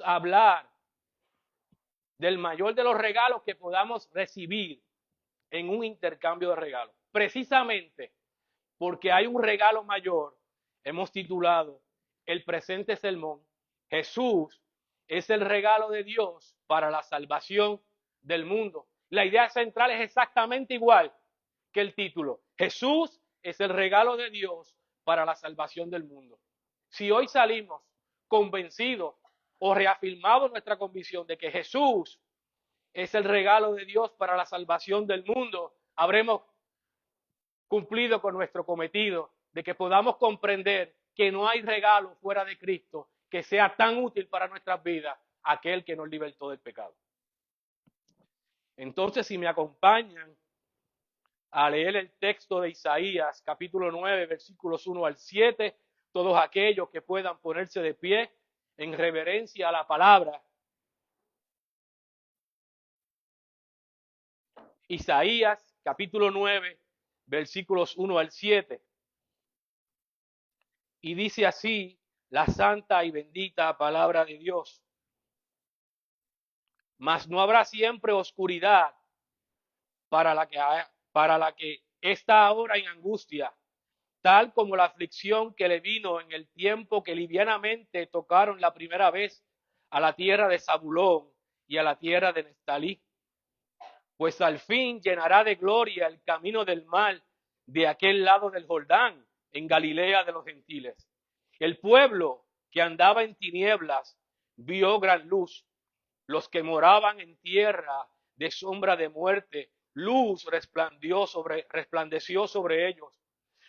hablar del mayor de los regalos que podamos recibir en un intercambio de regalos. Precisamente porque hay un regalo mayor, hemos titulado el presente sermón, Jesús es el regalo de Dios para la salvación del mundo. La idea central es exactamente igual que el título. Jesús es el regalo de Dios para la salvación del mundo. Si hoy salimos convencidos o reafirmamos nuestra convicción de que Jesús es el regalo de Dios para la salvación del mundo, habremos cumplido con nuestro cometido de que podamos comprender que no hay regalo fuera de Cristo que sea tan útil para nuestras vidas, aquel que nos libertó del pecado. Entonces, si me acompañan a leer el texto de Isaías, capítulo 9, versículos 1 al 7, todos aquellos que puedan ponerse de pie en reverencia a la palabra. Isaías, capítulo 9, versículos 1 al 7. Y dice así la santa y bendita palabra de Dios. Mas no habrá siempre oscuridad para la que está ahora en angustia, tal como la aflicción que le vino en el tiempo que livianamente tocaron la primera vez a la tierra de Zabulón y a la tierra de Neftalí. Pues al fin llenará de gloria el camino del mal de aquel lado del Jordán, en Galilea de los gentiles. El pueblo que andaba en tinieblas vio gran luz. Los que moraban en tierra de sombra de muerte, luz resplandeció sobre ellos.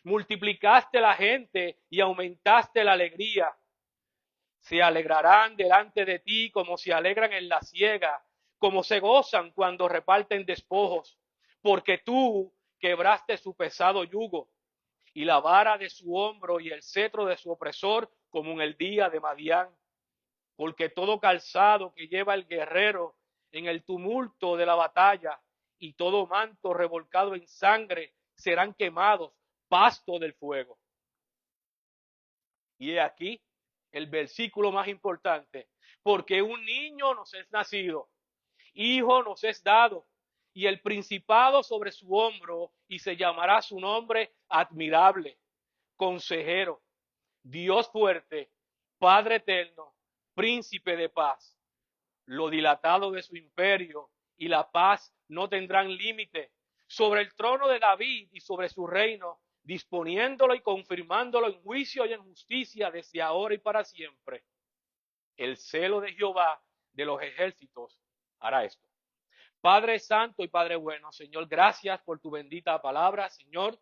Multiplicaste la gente y aumentaste la alegría. Se alegrarán delante de ti como se alegran en la siega, como se gozan cuando reparten despojos, porque tú quebraste su pesado yugo y la vara de su hombro y el cetro de su opresor como en el día de Madián. Porque todo calzado que lleva el guerrero en el tumulto de la batalla y todo manto revolcado en sangre serán quemados, pasto del fuego. Y he aquí el versículo más importante, porque un niño nos es nacido, hijo nos es dado, y el principado sobre su hombro, y se llamará su nombre admirable, consejero, Dios fuerte, Padre eterno, príncipe de paz. Lo dilatado de su imperio y la paz no tendrán límite sobre el trono de David y sobre su reino, disponiéndolo y confirmándolo en juicio y en justicia desde ahora y para siempre. El celo de Jehová de los ejércitos hará esto. Padre Santo y Padre bueno, Señor, gracias por tu bendita palabra, Señor.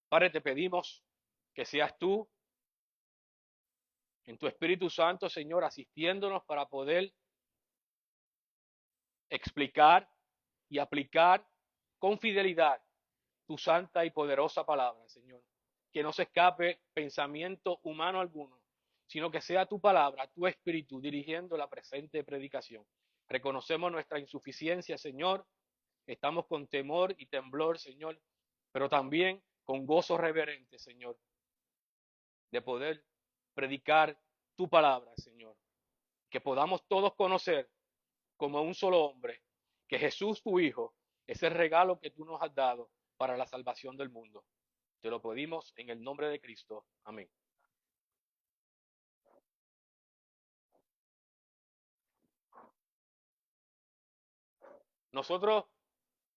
Padre, te pedimos que seas tú en tu Espíritu Santo, Señor, asistiéndonos para poder explicar y aplicar con fidelidad tu santa y poderosa palabra, Señor. Que no se escape pensamiento humano alguno, sino que sea tu palabra, tu espíritu dirigiendo la presente predicación. Reconocemos nuestra insuficiencia, Señor. Estamos con temor y temblor, Señor, pero también con gozo reverente, Señor, de poder predicar tu palabra, Señor. Que podamos todos conocer como un solo hombre que Jesús, tu Hijo, es el regalo que tú nos has dado para la salvación del mundo. Te lo pedimos en el nombre de Cristo. Amén. Nosotros,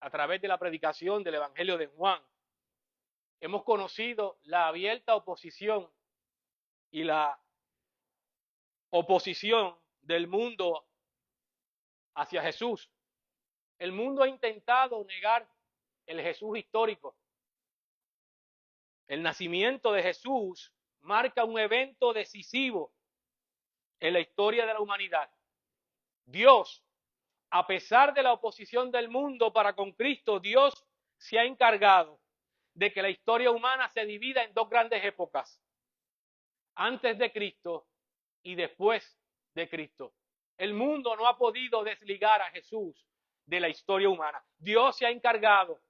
a través de la predicación del Evangelio de Juan, hemos conocido la abierta oposición y la oposición del mundo hacia Jesús. El mundo ha intentado negar el Jesús histórico. El nacimiento de Jesús marca un evento decisivo en la historia de la humanidad. Dios, a pesar de la oposición del mundo para con Cristo, Dios se ha encargado de que la historia humana se divida en dos grandes épocas, antes de Cristo y después de Cristo. El mundo no ha podido desligar a Jesús de la historia humana. Dios se ha encargado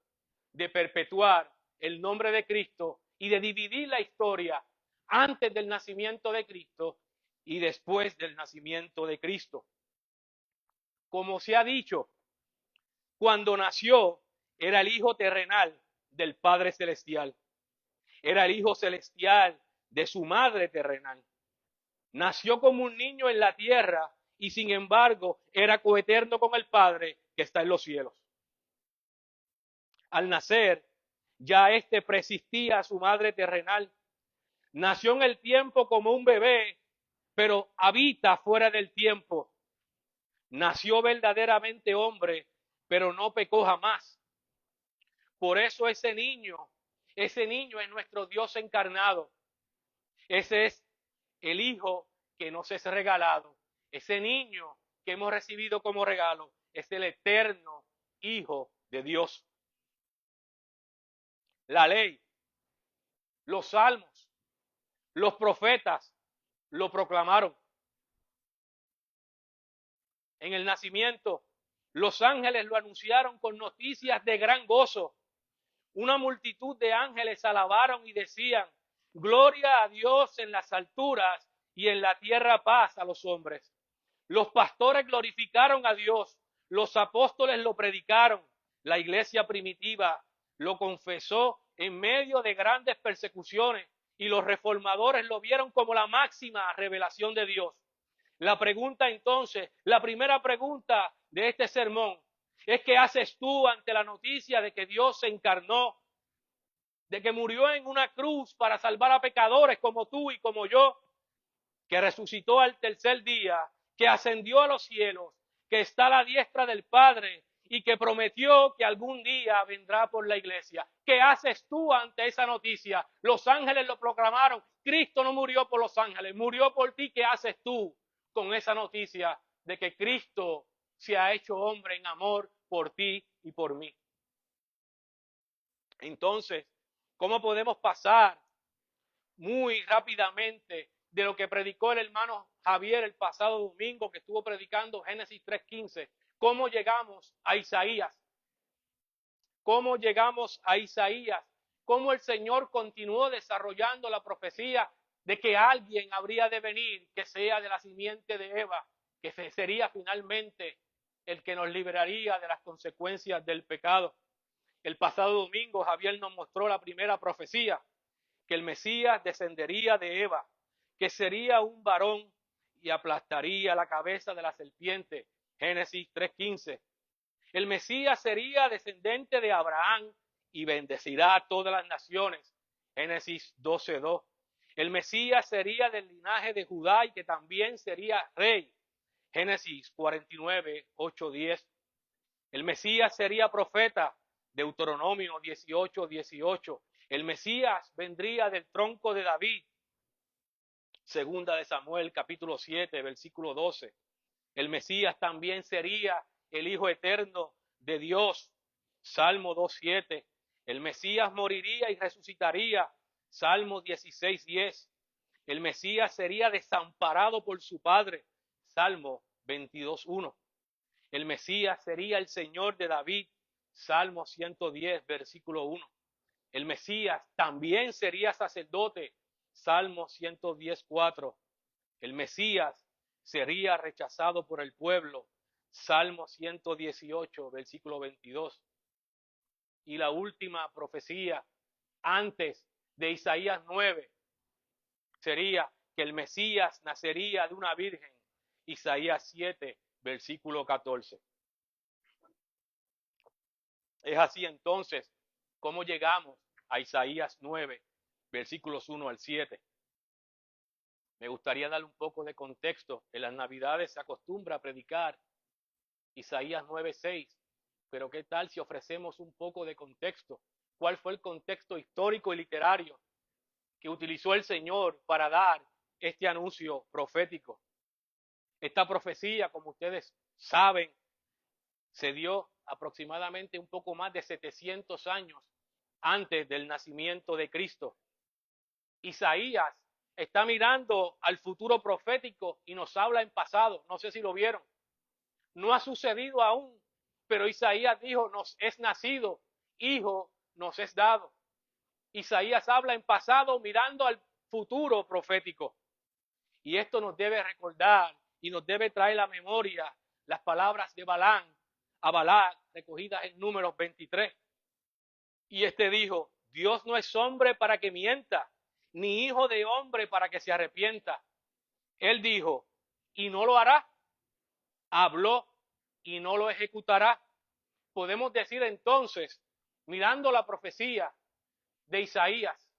de perpetuar el nombre de Cristo y de dividir la historia antes del nacimiento de Cristo y después del nacimiento de Cristo. Como se ha dicho, cuando nació era el hijo terrenal del Padre Celestial, era el hijo celestial de su madre terrenal. Nació como un niño en la tierra y sin embargo era coeterno con el Padre que está en los cielos. Al nacer, ya éste preexistía a su madre terrenal. Nació en el tiempo como un bebé, pero habita fuera del tiempo. Nació verdaderamente hombre, pero no pecó jamás. Por eso ese niño es nuestro Dios encarnado. Ese es el Hijo que nos es regalado. Ese niño que hemos recibido como regalo es el eterno Hijo de Dios. La ley, los salmos, los profetas lo proclamaron. En el nacimiento, los ángeles lo anunciaron con noticias de gran gozo. Una multitud de ángeles alabaron y decían: gloria a Dios en las alturas y en la tierra paz a los hombres. Los pastores glorificaron a Dios, los apóstoles lo predicaron, la iglesia primitiva lo confesó en medio de grandes persecuciones y los reformadores lo vieron como la máxima revelación de Dios. La pregunta entonces, la primera pregunta de este sermón es: ¿qué haces tú ante la noticia de que Dios se encarnó, de que murió en una cruz para salvar a pecadores como tú y como yo, que resucitó al tercer día, que ascendió a los cielos, que está a la diestra del Padre y que prometió que algún día vendrá por la iglesia? ¿Qué haces tú ante esa noticia? Los ángeles lo proclamaron. Cristo no murió por los ángeles, murió por ti. ¿Qué haces tú con esa noticia de que Cristo se ha hecho hombre en amor por ti y por mí? Entonces, ¿cómo podemos pasar muy rápidamente de lo que predicó el hermano Javier el pasado domingo, que estuvo predicando Génesis 3:15? ¿Cómo llegamos a Isaías? ¿Cómo llegamos a Isaías? ¿Cómo el Señor continuó desarrollando la profecía de que alguien habría de venir que sea de la simiente de Eva, que sería finalmente el que nos liberaría de las consecuencias del pecado? El pasado domingo Javier nos mostró la primera profecía, que el Mesías descendería de Eva, que sería un varón y aplastaría la cabeza de la serpiente. Génesis 3:15. El Mesías sería descendente de Abraham y bendecirá a todas las naciones. Génesis 12:2. El Mesías sería del linaje de Judá y que también sería rey. Génesis 49:8-10. El Mesías sería profeta. Deuteronomio 18:18. El Mesías vendría del tronco de David. Segunda de Samuel, capítulo 7, versículo 12. El Mesías también sería el Hijo eterno de Dios. Salmo 2:7. El Mesías moriría y resucitaría. Salmo 16:10. El Mesías sería desamparado por su Padre. Salmo 22:1. El Mesías sería el Señor de David. Salmo 110, versículo 1. El Mesías también sería sacerdote. Salmo 110:4. El Mesías sería rechazado por el pueblo. Salmo 118, versículo 22. Y la última profecía antes de Isaías 9 sería que el Mesías nacería de una virgen. Isaías 7, versículo 14. Es así entonces como llegamos a Isaías 9, versículos 1 al 7. Me gustaría dar un poco de contexto. En las Navidades se acostumbra a predicar Isaías 9:6, pero ¿qué tal si ofrecemos un poco de contexto? ¿Cuál fue el contexto histórico y literario que utilizó el Señor para dar este anuncio profético? Esta profecía, como ustedes saben, se dio aproximadamente un poco más de 700 años antes del nacimiento de Cristo. Isaías está mirando al futuro profético y nos habla en pasado. No sé si lo vieron. No ha sucedido aún, pero Isaías dijo: nos es nacido, hijo nos es dado. Isaías habla en pasado mirando al futuro profético. Y esto nos debe recordar y nos debe traer a la memoria las palabras de Balán a Balac, recogidas en Números 23. Y este dijo: Dios no es hombre para que mienta, ni hijo de hombre para que se arrepienta. Él dijo, y no lo hará. Habló, y no lo ejecutará. Podemos decir entonces, mirando la profecía de Isaías,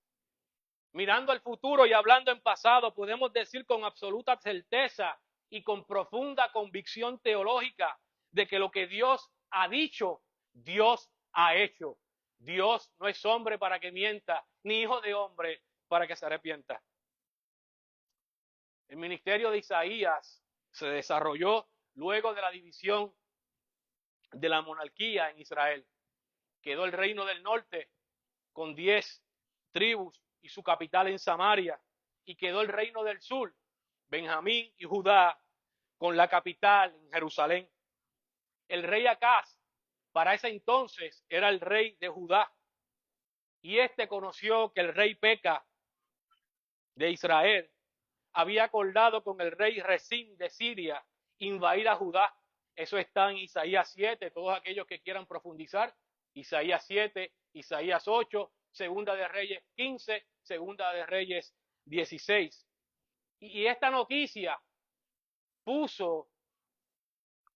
mirando al futuro y hablando en pasado, podemos decir con absoluta certeza y con profunda convicción teológica de que lo que Dios ha dicho, Dios ha hecho. Dios no es hombre para que mienta, ni hijo de hombre para que se arrepienta. El ministerio de Isaías se desarrolló luego de la división de la monarquía en Israel. Quedó el reino del norte con 10 tribus y su capital en Samaria, y quedó el reino del sur, Benjamín y Judá, con la capital en Jerusalén. El rey Acaz, para ese entonces, era el rey de Judá, y este conoció que el rey Peca de Israel había acordado con el rey Resín de Siria invadir a Judá. Eso está en Isaías 7, todos aquellos que quieran profundizar, Isaías 7, Isaías 8, Segunda de Reyes 15, Segunda de Reyes 16. Y esta noticia puso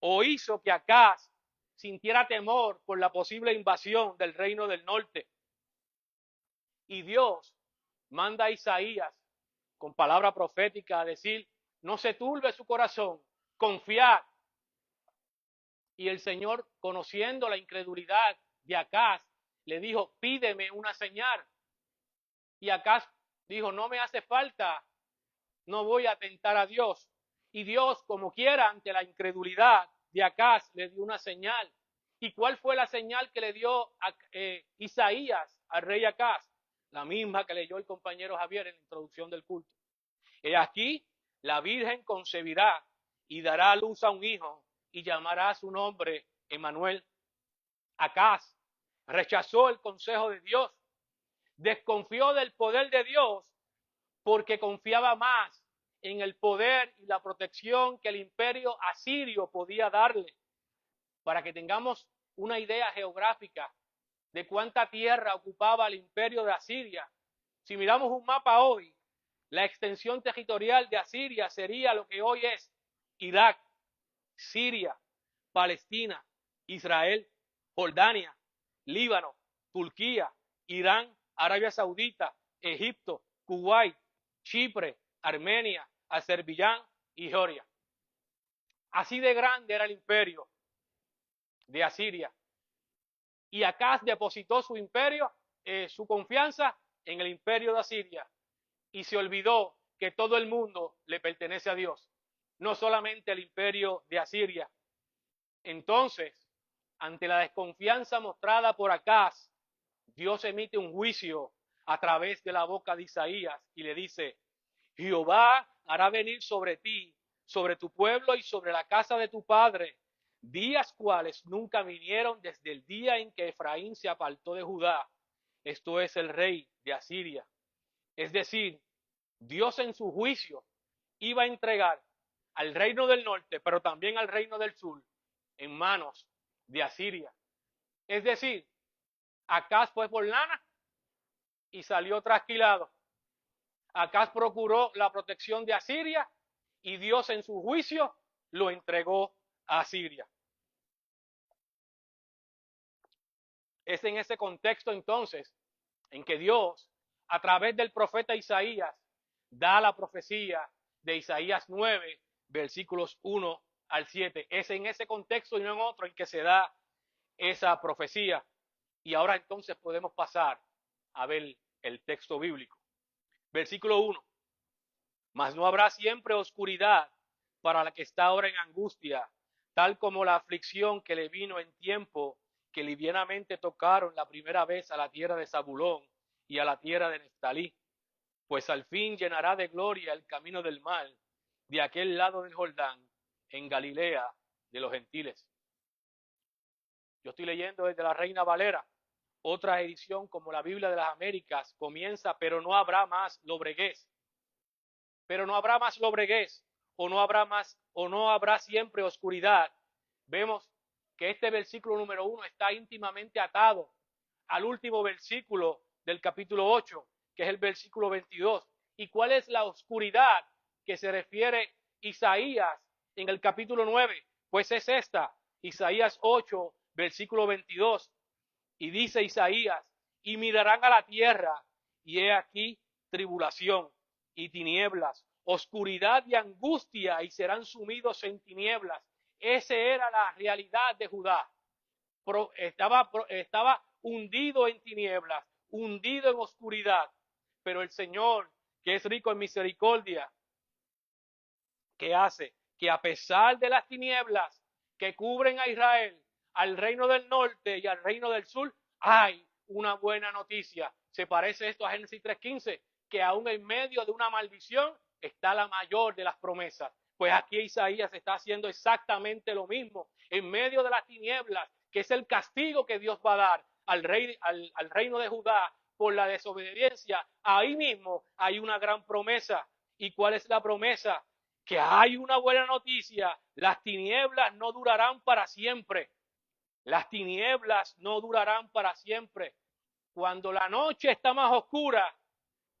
o hizo que Acaz sintiera temor por la posible invasión del reino del norte. Y Dios manda a Isaías con palabra profética a decir: no se turbe su corazón, confiad. Y el Señor, conociendo la incredulidad de Acaz, le dijo: pídeme una señal. Y Acaz dijo: no me hace falta, no voy a tentar a Dios. Y Dios, como quiera, ante la incredulidad de Acaz, le dio una señal. ¿Y cuál fue la señal que le dio Isaías al rey Acaz? La misma que leyó el compañero Javier en la introducción del culto. He aquí, la Virgen concebirá y dará a luz a un hijo y llamará su nombre Emmanuel. Acaz rechazó el consejo de Dios, desconfió del poder de Dios porque confiaba más en el poder y la protección que el imperio asirio podía darle. Para que tengamos una idea geográfica de cuánta tierra ocupaba el imperio de Asiria, si miramos un mapa hoy, la extensión territorial de Asiria sería lo que hoy es Irak, Siria, Palestina, Israel, Jordania, Líbano, Turquía, Irán, Arabia Saudita, Egipto, Kuwait, Chipre, Armenia, Azerbaiyán y Georgia. Así de grande era el imperio de Asiria. Y Acaz depositó su imperio, su confianza en el imperio de Asiria, y se olvidó que todo el mundo le pertenece a Dios, no solamente el imperio de Asiria. Entonces, ante la desconfianza mostrada por Acaz, Dios emite un juicio a través de la boca de Isaías y le dice: Jehová hará venir sobre ti, sobre tu pueblo y sobre la casa de tu padre, días cuales nunca vinieron desde el día en que Efraín se apartó de Judá. Esto es el rey de Asiria. Es decir, Dios en su juicio iba a entregar al reino del norte, pero también al reino del sur, en manos de Asiria. Es decir, Acaz fue por lana y salió trasquilado. Acaz procuró la protección de Asiria y Dios en su juicio lo entregó a Asiria. Es en ese contexto entonces en que Dios, a través del profeta Isaías, da la profecía de Isaías 9, versículos 1 al 7. Es en ese contexto y no en otro en que se da esa profecía. Y ahora entonces podemos pasar a ver el texto bíblico. Versículo 1. Mas no habrá siempre oscuridad para la que está ahora en angustia, tal como la aflicción que le vino en tiempo que livianamente tocaron la primera vez a la tierra de Zabulón y a la tierra de Neftalí, pues al fin llenará de gloria el camino del mal de aquel lado del Jordán, en Galilea de los gentiles. Yo estoy leyendo desde la Reina Valera. Otra edición, como la Biblia de las Américas, comienza: pero no habrá más lobreguez. pero no habrá más lobreguez, o no habrá siempre oscuridad. Vemos que este versículo número 1 está íntimamente atado al último versículo del capítulo 8, que es el versículo 22. ¿Y cuál es la oscuridad que se refiere Isaías en el capítulo 9? Pues es esta, Isaías 8, versículo 22. Y dice Isaías, y mirarán a la tierra, y he aquí tribulación y tinieblas, oscuridad y angustia, y serán sumidos en tinieblas. Esa era la realidad de Judá. Estaba hundido en tinieblas, hundido en oscuridad, pero el Señor, que es rico en misericordia, ¿qué hace? Que a pesar de las tinieblas que cubren a Israel, al reino del norte y al reino del sur, hay una buena noticia. Se parece esto a Génesis 3:15, que aún en medio de una maldición está la mayor de las promesas. Pues aquí Isaías está haciendo exactamente lo mismo. En medio de las tinieblas, que es el castigo que Dios va a dar al reino de Judá por la desobediencia, ahí mismo hay una gran promesa. ¿Y cuál es la promesa? Que hay una buena noticia. Las tinieblas no durarán para siempre. Las tinieblas no durarán para siempre. Cuando la noche está más oscura,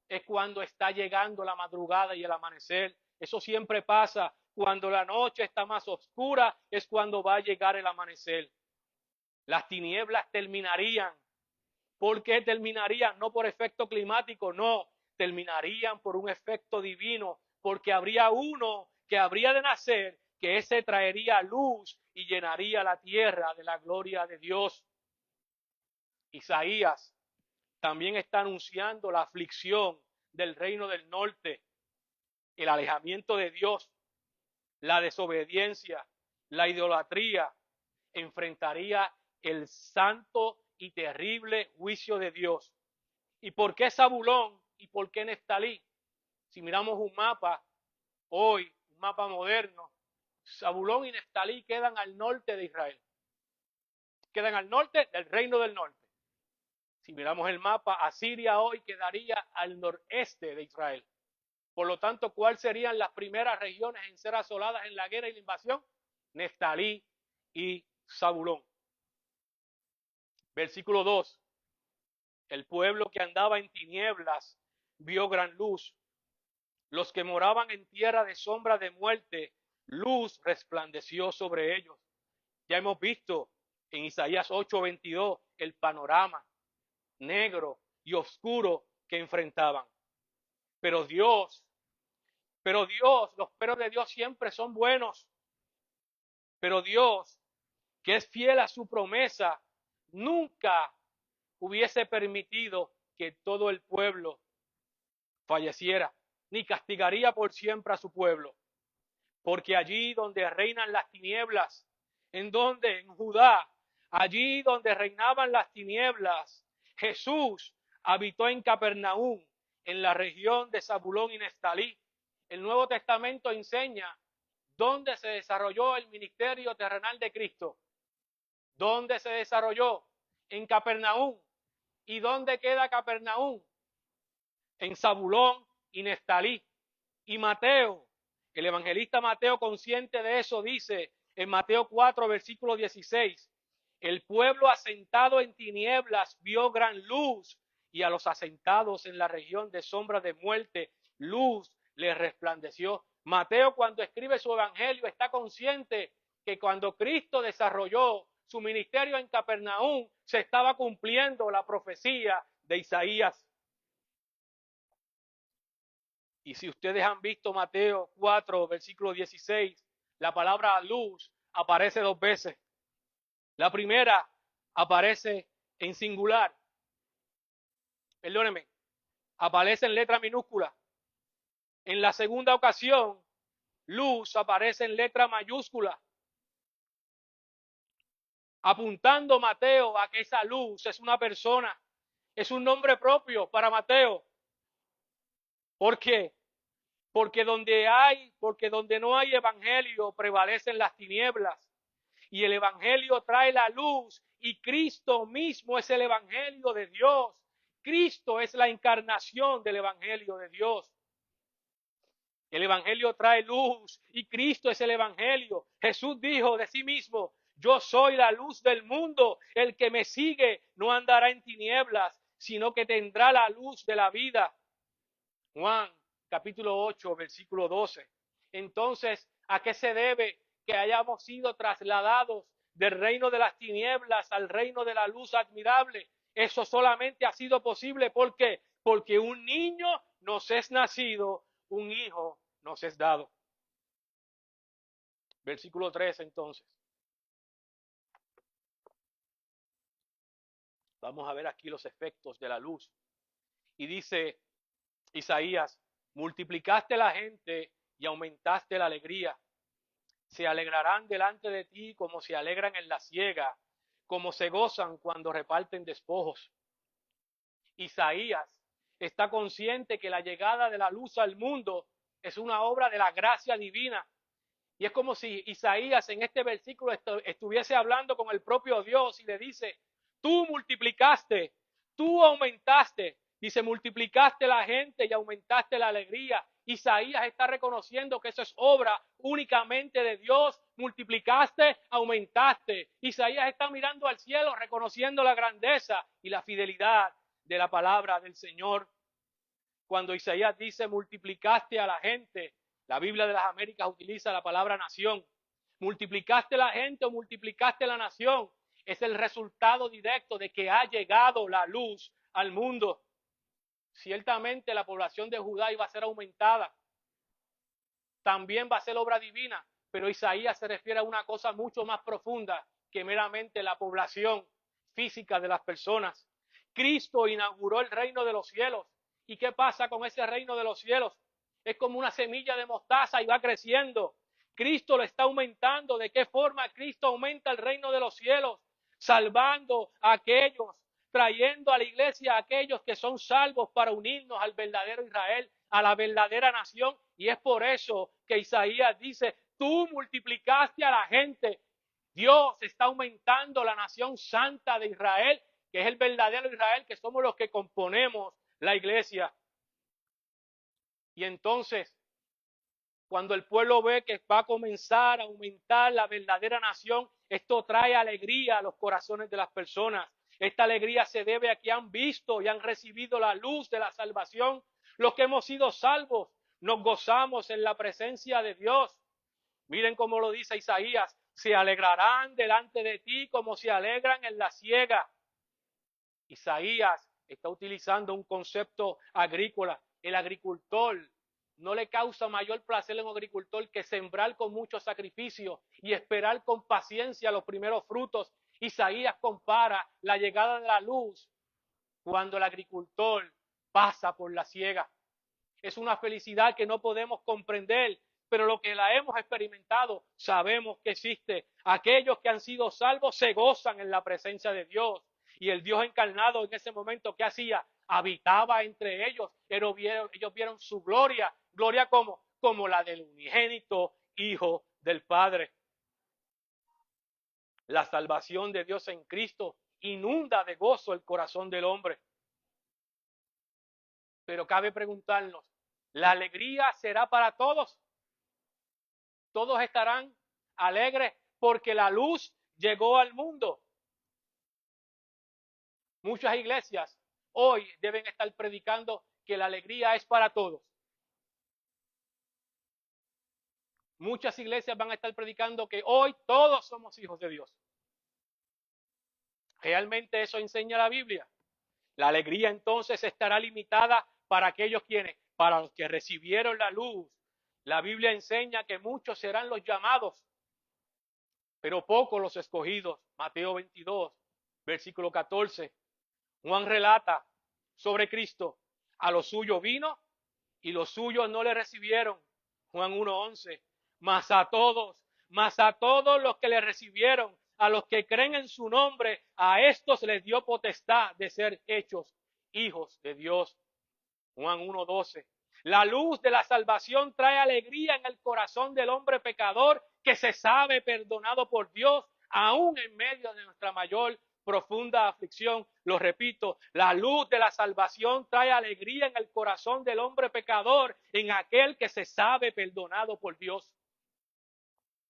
es cuando está llegando la madrugada y el amanecer. Eso siempre pasa. Cuando la noche está más oscura, es cuando va a llegar el amanecer. Las tinieblas terminarían. ¿Por qué terminarían? No por efecto climático, no. Terminarían por un efecto divino, porque habría uno que habría de nacer, que ese traería luz y llenaría la tierra de la gloria de Dios. Isaías también está anunciando la aflicción del reino del norte, el alejamiento de Dios, la desobediencia, la idolatría. Enfrentaría el santo y terrible juicio de Dios. ¿Y por qué Zabulón y por qué Neftalí? Si miramos un mapa hoy, un mapa moderno, Zabulón y Neftalí quedan al norte de Israel. Quedan al norte del reino del norte. Si miramos el mapa, Asiria hoy quedaría al noreste de Israel. Por lo tanto, ¿cuáles serían las primeras regiones en ser asoladas en la guerra y la invasión? Neftalí y Zabulón. Versículo 2. El pueblo que andaba en tinieblas vio gran luz. Los que moraban en tierra de sombra de muerte, luz resplandeció sobre ellos. Ya hemos visto en Isaías 8:22 el panorama negro y oscuro que enfrentaban. Pero Dios, los peros de Dios siempre son buenos. Pero Dios, que es fiel a su promesa, nunca hubiese permitido que todo el pueblo falleciera, ni castigaría por siempre a su pueblo. Porque allí donde reinan las tinieblas, en Judá, allí donde reinaban las tinieblas, Jesús habitó en Capernaum, en la región de Zabulón y Neftalí. El Nuevo Testamento enseña dónde se desarrolló el ministerio terrenal de Cristo. ¿Dónde se desarrolló? En Capernaum. ¿Y dónde queda Capernaum? En Zabulón y Neftalí. Y Mateo, el evangelista Mateo, consciente de eso, dice en Mateo 4, versículo 16, el pueblo asentado en tinieblas vio gran luz, y a los asentados en la región de sombra de muerte, luz les resplandeció. Mateo, cuando escribe su evangelio, está consciente que cuando Cristo desarrolló su ministerio en Capernaum, se estaba cumpliendo la profecía de Isaías. Y si ustedes han visto Mateo 4, versículo 16, la palabra luz aparece 2 veces. La primera aparece en singular. Perdónenme, aparece en letra minúscula. En la segunda ocasión, luz aparece en letra mayúscula, apuntando Mateo a que esa luz es una persona, es un nombre propio para Mateo. ¿Por qué? Porque donde no hay evangelio prevalecen las tinieblas, y el evangelio trae la luz, y Cristo mismo es el evangelio de Dios. Cristo es la encarnación del evangelio de Dios. El evangelio trae luz y Cristo es el evangelio. Jesús dijo de sí mismo: yo soy la luz del mundo. El que me sigue no andará en tinieblas, sino que tendrá la luz de la vida. Juan capítulo 8, versículo 12. Entonces, ¿a qué se debe que hayamos sido trasladados del reino de las tinieblas al reino de la luz admirable? Eso solamente ha sido posible porque un niño nos es nacido, un hijo nos es dado. Versículo 3 entonces. Vamos a ver aquí los efectos de la luz. Y dice Isaías: multiplicaste la gente y aumentaste la alegría. Se alegrarán delante de ti como se alegran en la siega, como se gozan cuando reparten despojos. Isaías está consciente que la llegada de la luz al mundo es una obra de la gracia divina. Y es como si Isaías en este versículo estuviese hablando con el propio Dios y le dice: tú multiplicaste, tú aumentaste. Dice: multiplicaste la gente y aumentaste la alegría. Isaías está reconociendo que eso es obra únicamente de Dios. Multiplicaste, aumentaste. Isaías está mirando al cielo, reconociendo la grandeza y la fidelidad de la palabra del Señor. Cuando Isaías dice: multiplicaste a la gente, la Biblia de las Américas utiliza la palabra nación. Multiplicaste la gente o multiplicaste la nación. Es el resultado directo de que ha llegado la luz al mundo. Ciertamente la población de Judá iba a ser aumentada. También va a ser obra divina, pero Isaías se refiere a una cosa mucho más profunda que meramente la población física de las personas. Cristo inauguró el reino de los cielos. ¿Y qué pasa con ese reino de los cielos? Es como una semilla de mostaza y va creciendo. Cristo lo está aumentando. ¿De qué forma Cristo aumenta el reino de los cielos? Salvando a aquellos, trayendo a la iglesia a aquellos que son salvos para unirnos al verdadero Israel, a la verdadera nación. Y es por eso que Isaías dice: tú multiplicaste a la gente. Dios está aumentando la nación santa de Israel, que es el verdadero Israel, que somos los que componemos la iglesia. Y entonces, cuando el pueblo ve que va a comenzar a aumentar la verdadera nación, esto trae alegría a los corazones de las personas. Esta alegría se debe a que han visto y han recibido la luz de la salvación. Los que hemos sido salvos nos gozamos en la presencia de Dios. Miren cómo lo dice Isaías: se alegrarán delante de ti como se alegran en la siega. Isaías está utilizando un concepto agrícola. El agricultor no le causa mayor placer a un agricultor que sembrar con mucho sacrificio y esperar con paciencia los primeros frutos. Isaías compara la llegada de la luz cuando el agricultor pasa por la siega. Es una felicidad que no podemos comprender, pero lo que la hemos experimentado sabemos que existe. Aquellos que han sido salvos se gozan en la presencia de Dios. Y el Dios encarnado en ese momento, ¿qué hacía? Habitaba entre ellos. Ellos vieron su gloria. ¿Gloria como? Como la del unigénito Hijo del Padre. La salvación de Dios en Cristo inunda de gozo el corazón del hombre. Pero cabe preguntarnos: ¿la alegría será para todos? ¿Todos estarán alegres porque la luz llegó al mundo? Muchas iglesias hoy deben estar predicando que la alegría es para todos. Muchas iglesias van a estar predicando que hoy todos somos hijos de Dios. ¿Realmente eso enseña la Biblia? La alegría entonces estará limitada para aquellos quienes, para los que recibieron la luz. La Biblia enseña que muchos serán los llamados, pero pocos los escogidos. Mateo 22, versículo 14. Juan relata sobre Cristo: a los suyos vino y los suyos no le recibieron. Juan 1:11. Mas a todos los que le recibieron, a los que creen en su nombre, a estos les dio potestad de ser hechos hijos de Dios. Juan 1:12. La luz de la salvación trae alegría en el corazón del hombre pecador que se sabe perdonado por Dios, aún en medio de nuestra mayor profunda aflicción. Lo repito, la luz de la salvación trae alegría en el corazón del hombre pecador, en aquel que se sabe perdonado por Dios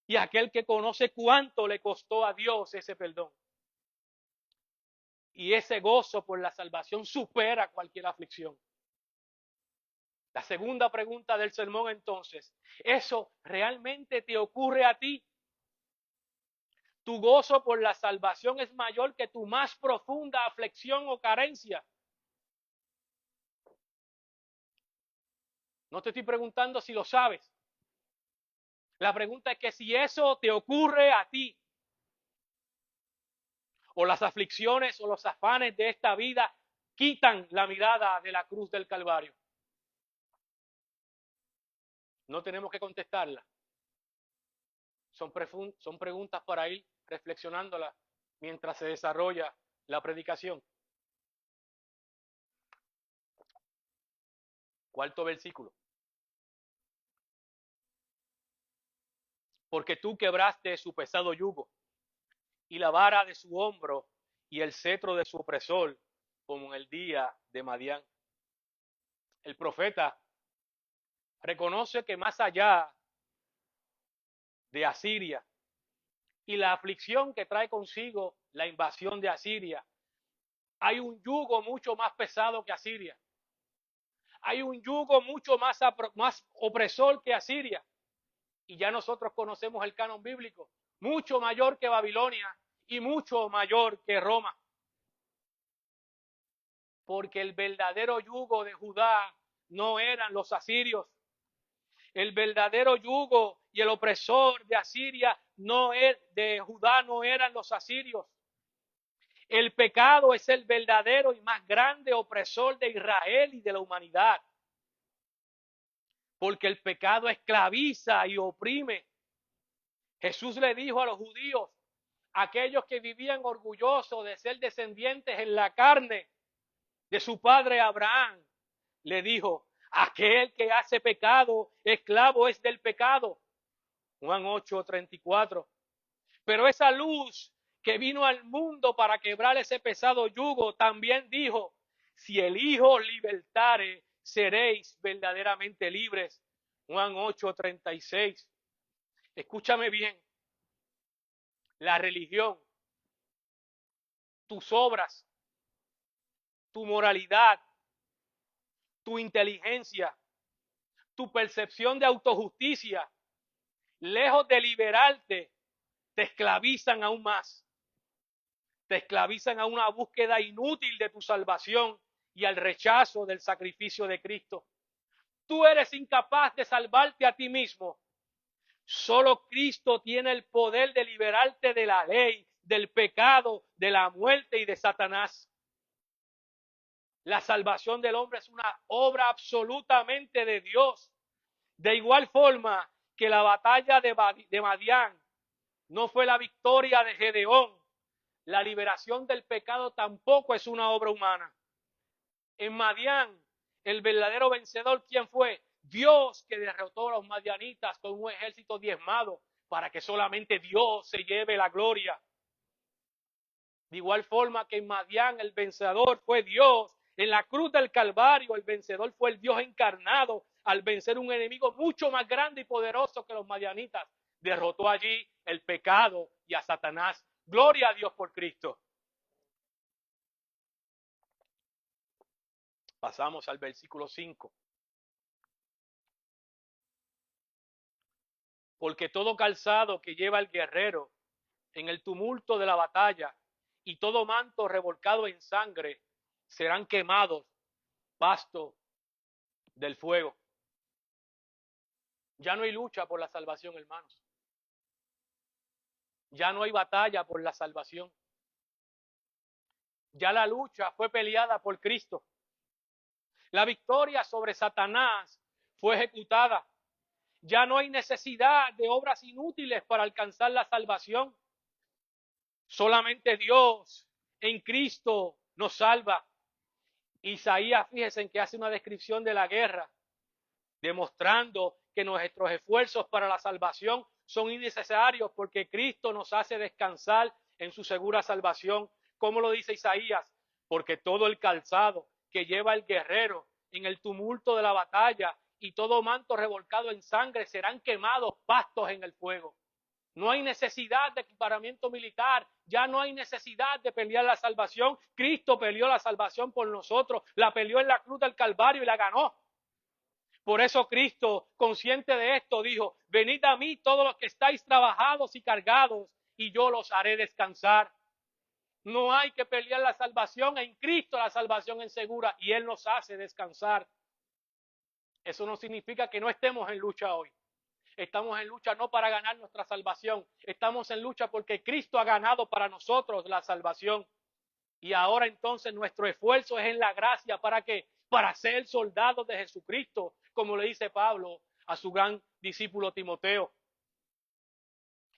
y aquel que conoce cuánto le costó a Dios ese perdón. Y ese gozo por la salvación supera cualquier aflicción. La segunda pregunta del sermón entonces, ¿eso realmente te ocurre a ti? ¿Tu gozo por la salvación es mayor que tu más profunda aflicción o carencia? No te estoy preguntando si lo sabes. La pregunta es que si eso te ocurre a ti, o las aflicciones o los afanes de esta vida quitan la mirada de la cruz del Calvario. No tenemos que contestarla. Son preguntas para ir reflexionándolas mientras se desarrolla la predicación. Cuarto versículo. Porque tú quebraste su pesado yugo y la vara de su hombro y el cetro de su opresor, como en el día de Madián. El profeta reconoce que más allá de Asiria y la aflicción que trae consigo la invasión de Asiria, hay un yugo mucho más pesado que Asiria. Hay un yugo mucho más opresor que Asiria. Y ya nosotros conocemos el canon bíblico, mucho mayor que Babilonia y mucho mayor que Roma. Porque el verdadero yugo de Judá no eran los asirios. El verdadero yugo y el opresor de Asiria de Judá no eran los asirios. El pecado es el verdadero y más grande opresor de Israel y de la humanidad. Porque el pecado esclaviza y oprime. Jesús le dijo a los judíos, aquellos que vivían orgullosos de ser descendientes en la carne de su padre Abraham, le dijo, aquel que hace pecado, esclavo es del pecado. Juan 8:34. Pero esa luz que vino al mundo para quebrar ese pesado yugo, también dijo, si el Hijo os libertare, seréis verdaderamente libres. Juan 8:36. Escúchame bien, la religión, tus obras, tu moralidad, tu inteligencia, tu percepción de autojusticia, lejos de liberarte, te esclavizan aún más. Te esclavizan a una búsqueda inútil de tu salvación y al rechazo del sacrificio de Cristo. Tú eres incapaz de salvarte a ti mismo. Solo Cristo tiene el poder de liberarte de la ley, del pecado, de la muerte y de Satanás. La salvación del hombre es una obra absolutamente de Dios. De igual forma que la batalla de Madián no fue la victoria de Gedeón, la liberación del pecado tampoco es una obra humana. En Madián, el verdadero vencedor, ¿quién fue? Dios, que derrotó a los madianitas con un ejército diezmado para que solamente Dios se lleve la gloria. De igual forma que en Madián el vencedor fue Dios. En la cruz del Calvario el vencedor fue el Dios encarnado al vencer un enemigo mucho más grande y poderoso que los madianitas. Derrotó allí el pecado y a Satanás. Gloria a Dios por Cristo. Pasamos al versículo 5. Porque todo calzado que lleva el guerrero en el tumulto de la batalla y todo manto revolcado en sangre serán quemados, pasto del fuego. Ya no hay lucha por la salvación, hermanos. Ya no hay batalla por la salvación. Ya la lucha fue peleada por Cristo. La victoria sobre Satanás fue ejecutada. Ya no hay necesidad de obras inútiles para alcanzar la salvación. Solamente Dios en Cristo nos salva. Isaías, fíjense en que hace una descripción de la guerra, demostrando que nuestros esfuerzos para la salvación son innecesarios porque Cristo nos hace descansar en su segura salvación. ¿Cómo lo dice Isaías? Porque todo el calzado que lleva el guerrero en el tumulto de la batalla y todo manto revolcado en sangre serán quemados pastos en el fuego. No hay necesidad de equipamiento militar, ya no hay necesidad de pelear la salvación. Cristo peleó la salvación por nosotros, la peleó en la cruz del Calvario y la ganó. Por eso Cristo, consciente de esto, dijo: venid a mí todos los que estáis trabajados y cargados, y yo los haré descansar. No hay que pelear la salvación, en Cristo la salvación es segura y Él nos hace descansar. Eso no significa que no estemos en lucha hoy. Estamos en lucha no para ganar nuestra salvación, estamos en lucha porque Cristo ha ganado para nosotros la salvación. Y ahora entonces nuestro esfuerzo es en la gracia. ¿Para qué? Para ser soldados de Jesucristo, como le dice Pablo a su gran discípulo Timoteo.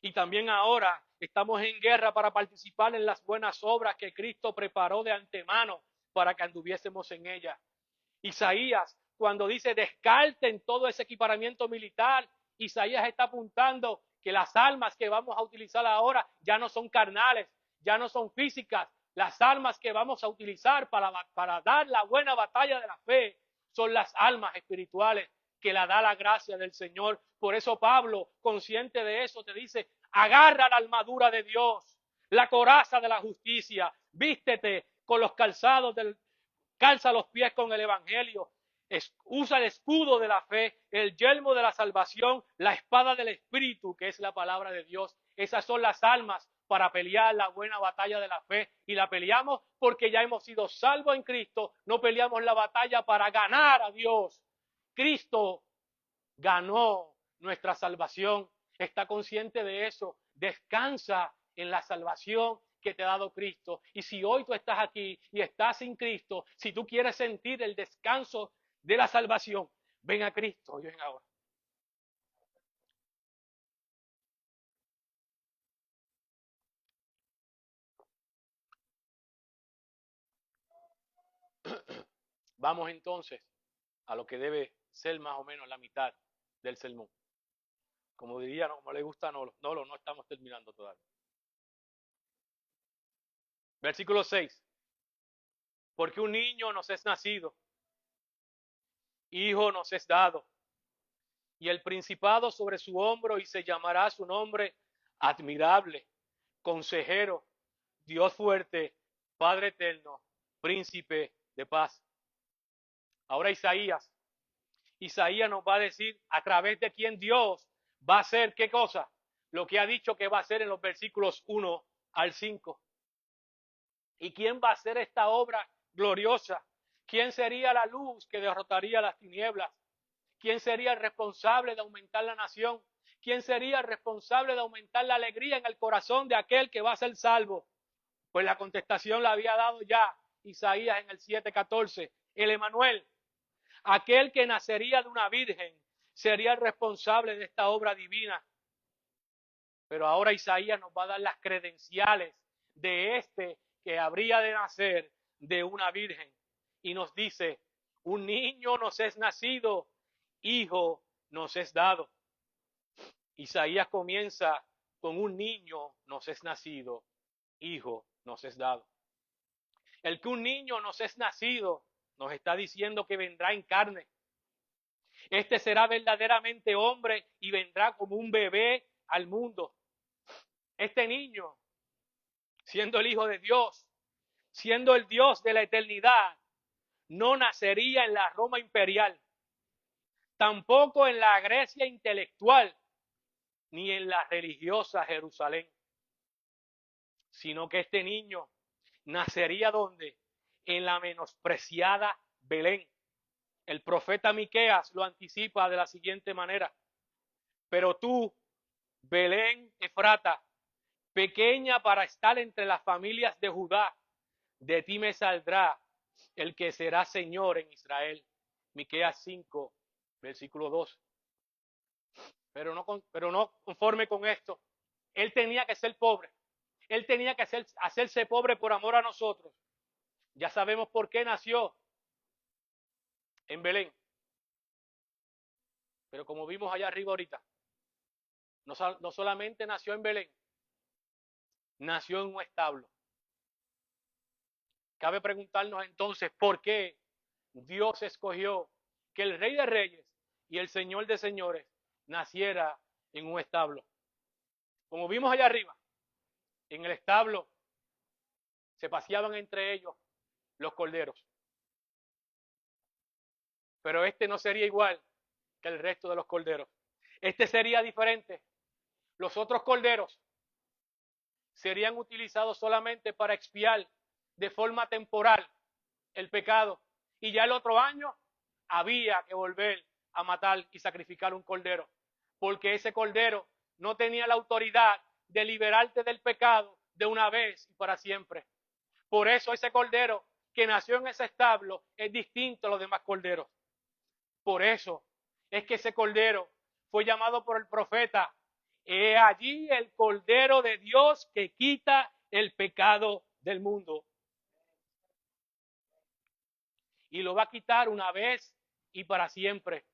Y también ahora estamos en guerra para participar en las buenas obras que Cristo preparó de antemano para que anduviésemos en ellas. Isaías, cuando dice descarten todo ese equipamiento militar, Isaías está apuntando que las armas que vamos a utilizar ahora ya no son carnales, ya no son físicas. Las armas que vamos a utilizar para dar la buena batalla de la fe son las armas espirituales que la da la gracia del Señor. Por eso Pablo, consciente de eso, te dice: agarra la armadura de Dios, la coraza de la justicia, vístete con los calzados calza los pies con el evangelio, usa el escudo de la fe, el yelmo de la salvación, la espada del Espíritu, que es la palabra de Dios. Esas son las armas para pelear la buena batalla de la fe, y la peleamos porque ya hemos sido salvos en Cristo. No peleamos la batalla para ganar a Dios. Cristo ganó nuestra salvación. Está consciente de eso. Descansa en la salvación que te ha dado Cristo. Y si hoy tú estás aquí y estás sin Cristo, si tú quieres sentir el descanso de la salvación, ven a Cristo y ven ahora. Vamos entonces a lo que debe ser más o menos la mitad del sermón. Como diría, no, como le gusta, no estamos terminando todavía. Versículo 6. Porque un niño nos es nacido, hijo nos es dado, y el principado sobre su hombro, y se llamará su nombre admirable, consejero, Dios fuerte, Padre eterno, príncipe de paz. Ahora Isaías nos va a decir a través de quién Dios va a hacer qué cosa, lo que ha dicho que va a hacer en los versículos 1 al 5. ¿Y quién va a hacer esta obra gloriosa? ¿Quién sería la luz que derrotaría las tinieblas? ¿Quién sería el responsable de aumentar la nación? ¿Quién sería el responsable de aumentar la alegría en el corazón de aquel que va a ser salvo? Pues la contestación la había dado ya Isaías en el 7:14. El Emanuel, aquel que nacería de una virgen, sería el responsable de esta obra divina. Pero ahora Isaías nos va a dar las credenciales de este que habría de nacer de una virgen. Y nos dice: un niño nos es nacido, hijo nos es dado. Isaías comienza con un niño nos es nacido, hijo nos es dado. El que un niño nos es nacido nos está diciendo que vendrá en carne. Este será verdaderamente hombre y vendrá como un bebé al mundo. Este niño, siendo el Hijo de Dios, siendo el Dios de la eternidad, no nacería en la Roma imperial, tampoco en la Grecia intelectual, ni en la religiosa Jerusalén, sino que este niño nacería ¿dónde? En la menospreciada Belén. El profeta Miqueas lo anticipa de la siguiente manera: pero tú, Belén Efrata, pequeña para estar entre las familias de Judá, de ti me saldrá el que será Señor en Israel. Miqueas 5, versículo 2. Pero no conforme con esto, él tenía que ser pobre. Él tenía que hacerse pobre por amor a nosotros. Ya sabemos por qué nació en Belén. Pero como vimos allá arriba ahorita, no solamente nació en Belén, nació en un establo. Cabe preguntarnos entonces por qué Dios escogió que el Rey de Reyes y el Señor de Señores naciera en un establo. Como vimos allá arriba, en el establo se paseaban entre ellos los corderos. Pero este no sería igual que el resto de los corderos. Este sería diferente. Los otros corderos serían utilizados solamente para expiar de forma temporal el pecado. Y ya el otro año había que volver a matar y sacrificar un cordero. Porque ese cordero no tenía la autoridad de liberarte del pecado de una vez y para siempre. Por eso ese cordero que nació en ese establo es distinto a los demás corderos. Por eso es que ese cordero fue llamado por el profeta: he allí el cordero de Dios que quita el pecado del mundo. Y lo va a quitar una vez y para siempre.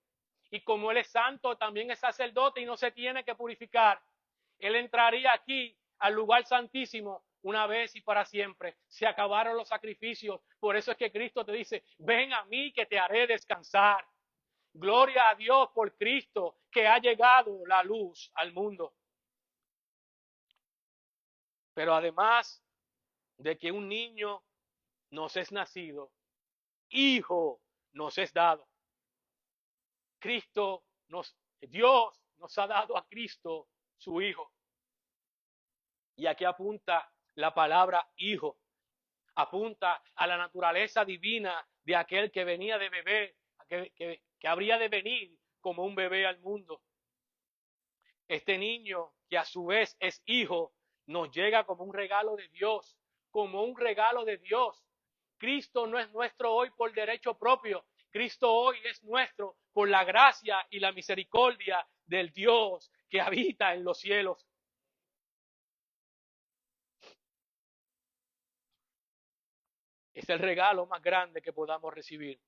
Y como Él es santo, también es sacerdote y no se tiene que purificar, Él entraría aquí al lugar santísimo una vez y para siempre. Se acabaron los sacrificios. Por eso es que Cristo te dice: ven a mí que te haré descansar. Gloria a Dios por Cristo, que ha llegado la luz al mundo. Pero además de que un niño nos es nacido, hijo nos es dado. Dios nos ha dado a Cristo, su Hijo. Y aquí apunta la palabra hijo. Apunta a la naturaleza divina de aquel que venía de bebé, que habría de venir como un bebé al mundo. Este niño, que a su vez es hijo, nos llega como un regalo de Dios, como un regalo de Dios. Cristo no es nuestro hoy por derecho propio. Cristo hoy es nuestro por la gracia y la misericordia del Dios que habita en los cielos. Es el regalo más grande que podamos recibir.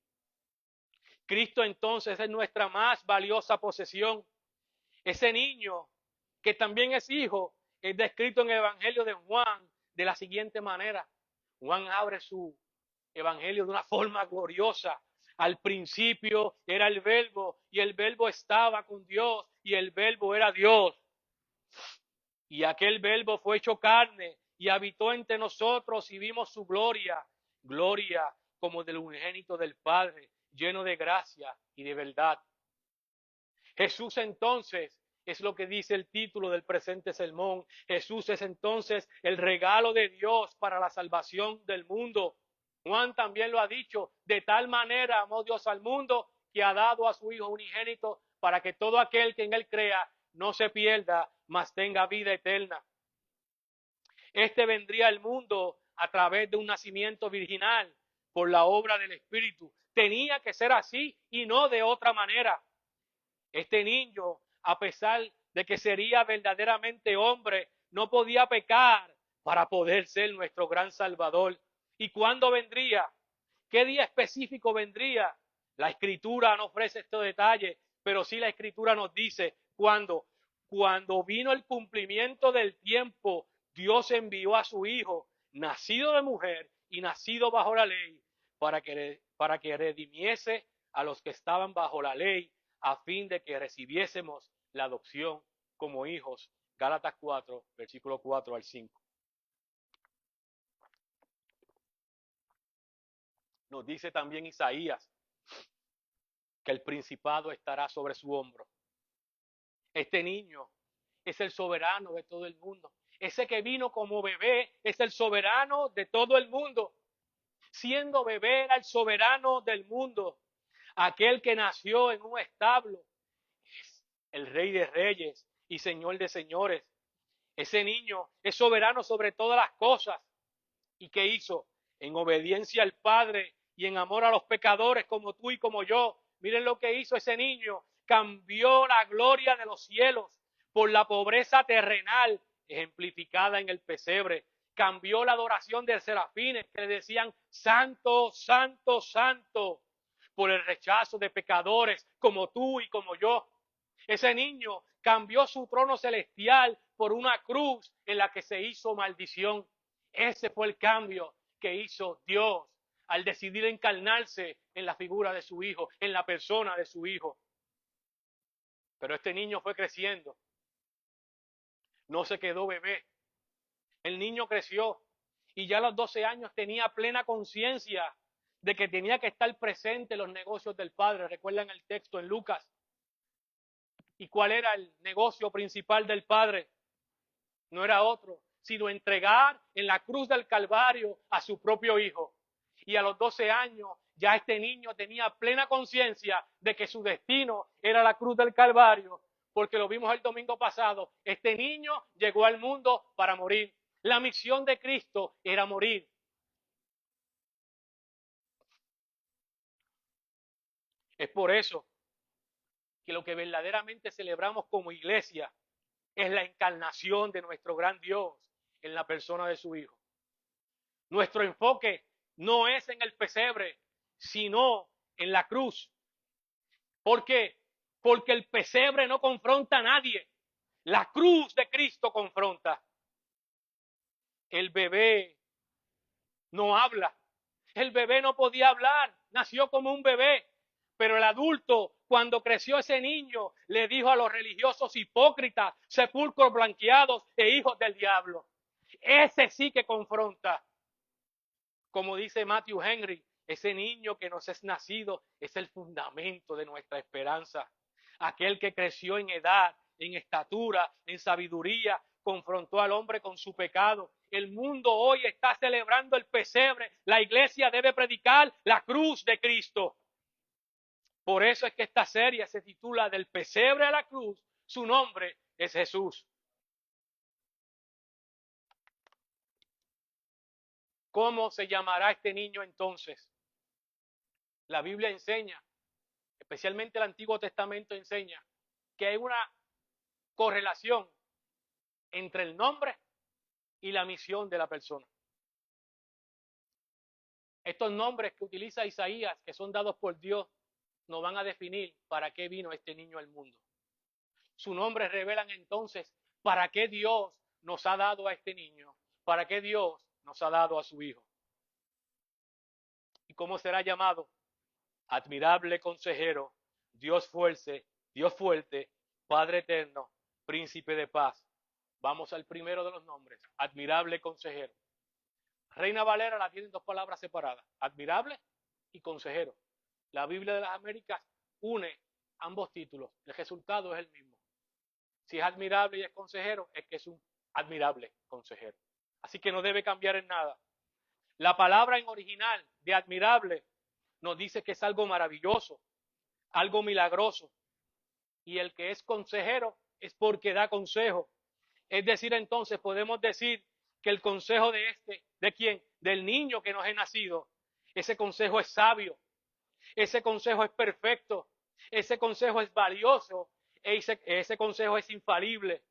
Cristo entonces es nuestra más valiosa posesión. Ese niño, que también es hijo, es descrito en el Evangelio de Juan de la siguiente manera. Juan abre su Evangelio de una forma gloriosa. Al principio era el Verbo, y el Verbo estaba con Dios, y el Verbo era Dios. Y aquel Verbo fue hecho carne y habitó entre nosotros, y vimos su gloria, gloria como del unigénito del Padre, lleno de gracia y de verdad. Jesús entonces es lo que dice el título del presente sermón. Jesús es entonces el regalo de Dios para la salvación del mundo. Juan también lo ha dicho: de tal manera amó Dios al mundo que ha dado a su Hijo unigénito, para que todo aquel que en él crea no se pierda, mas tenga vida eterna. Este vendría al mundo a través de un nacimiento virginal por la obra del Espíritu. Tenía que ser así y no de otra manera. Este niño, a pesar de que sería verdaderamente hombre, no podía pecar para poder ser nuestro gran Salvador. ¿Y cuándo vendría? ¿Qué día específico vendría? La Escritura no ofrece estos detalles, pero sí la Escritura nos dice cuándo. Cuando vino el cumplimiento del tiempo, Dios envió a su Hijo, nacido de mujer y nacido bajo la ley, para que redimiese a los que estaban bajo la ley, a fin de que recibiésemos la adopción como hijos. Gálatas 4, versículo 4 al 5. Nos dice también Isaías que el principado estará sobre su hombro. Este niño es el soberano de todo el mundo. Ese que vino como bebé es el soberano de todo el mundo. Siendo bebé era el soberano del mundo. Aquel que nació en un establo es el Rey de Reyes y Señor de Señores. Ese niño es soberano sobre todas las cosas. ¿Y qué hizo? En obediencia al Padre y en amor a los pecadores como tú y como yo. Miren lo que hizo ese niño. Cambió la gloria de los cielos por la pobreza terrenal ejemplificada en el pesebre. Cambió la adoración de serafines que le decían santo, santo, santo, por el rechazo de pecadores como tú y como yo. Ese niño cambió su trono celestial por una cruz en la que se hizo maldición. Ese fue el cambio que hizo Dios al decidir encarnarse en la figura de su Hijo, en la persona de su Hijo. Pero este niño fue creciendo, no se quedó bebé. El niño creció y ya a los 12 años tenía plena conciencia de que tenía que estar presente en los negocios del Padre. Recuerdan el texto en Lucas. ¿Y cuál era el negocio principal del Padre? No era otro, sino entregar en la cruz del Calvario a su propio Hijo. Y a los 12 años ya este niño tenía plena conciencia de que su destino era la cruz del Calvario, porque lo vimos el domingo pasado. Este niño llegó al mundo para morir. La misión de Cristo era morir. Es por eso que lo que verdaderamente celebramos como iglesia es la encarnación de nuestro gran Dios en la persona de su Hijo. Nuestro enfoque no es en el pesebre, sino en la cruz. ¿Por qué? Porque el pesebre no confronta a nadie. La cruz de Cristo confronta. El bebé no habla. El bebé no podía hablar, nació como un bebé. Pero el adulto, cuando creció ese niño, le dijo a los religiosos hipócritas, sepulcros blanqueados e hijos del diablo. Ese sí que confronta. Como dice Matthew Henry, ese niño que nos es nacido es el fundamento de nuestra esperanza. Aquel que creció en edad, en estatura, en sabiduría, confrontó al hombre con su pecado. El mundo hoy está celebrando el pesebre. La iglesia debe predicar la cruz de Cristo. Por eso es que esta serie se titula Del pesebre a la cruz. Su nombre es Jesús. ¿Cómo se llamará este niño entonces? La Biblia enseña, especialmente el Antiguo Testamento enseña, que hay una correlación entre el nombre y la misión de la persona. Estos nombres que utiliza Isaías, que son dados por Dios, nos van a definir para qué vino este niño al mundo. Sus nombres revelan entonces para qué Dios nos ha dado a este niño, para qué Dios nos ha dado a su Hijo. ¿Y cómo será llamado? Admirable consejero, Dios fuerte, Padre eterno, príncipe de paz. Vamos al primero de los nombres, admirable consejero. Reina Valera la tiene en dos palabras separadas, admirable y consejero. La Biblia de las Américas une ambos títulos, el resultado es el mismo. Si es admirable y es consejero, es que es un admirable consejero. Así que no debe cambiar en nada. La palabra en original de admirable nos dice que es algo maravilloso, algo milagroso. Y el que es consejero es porque da consejo. Es decir, entonces podemos decir que el consejo ¿de quién? Del niño que nos es nacido. Ese consejo es sabio, ese consejo es perfecto, ese consejo es valioso, ese consejo es infalible.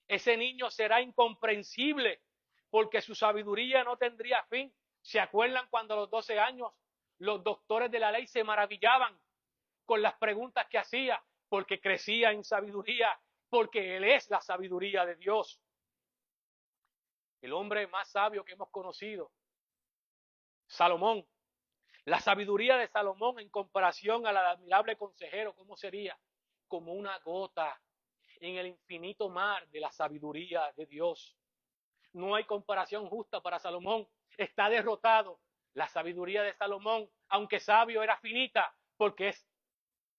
Ese niño será incomprensible porque su sabiduría no tendría fin. ¿Se acuerdan cuando a los 12 años los doctores de la ley se maravillaban con las preguntas que hacía? Porque crecía en sabiduría, porque Él es la sabiduría de Dios. El hombre más sabio que hemos conocido, Salomón. La sabiduría de Salomón en comparación a la del admirable consejero, ¿cómo sería? Como una gota en el infinito mar de la sabiduría de Dios. No hay comparación justa para Salomón. Está derrotado. La sabiduría de Salomón, aunque sabio, era finita porque es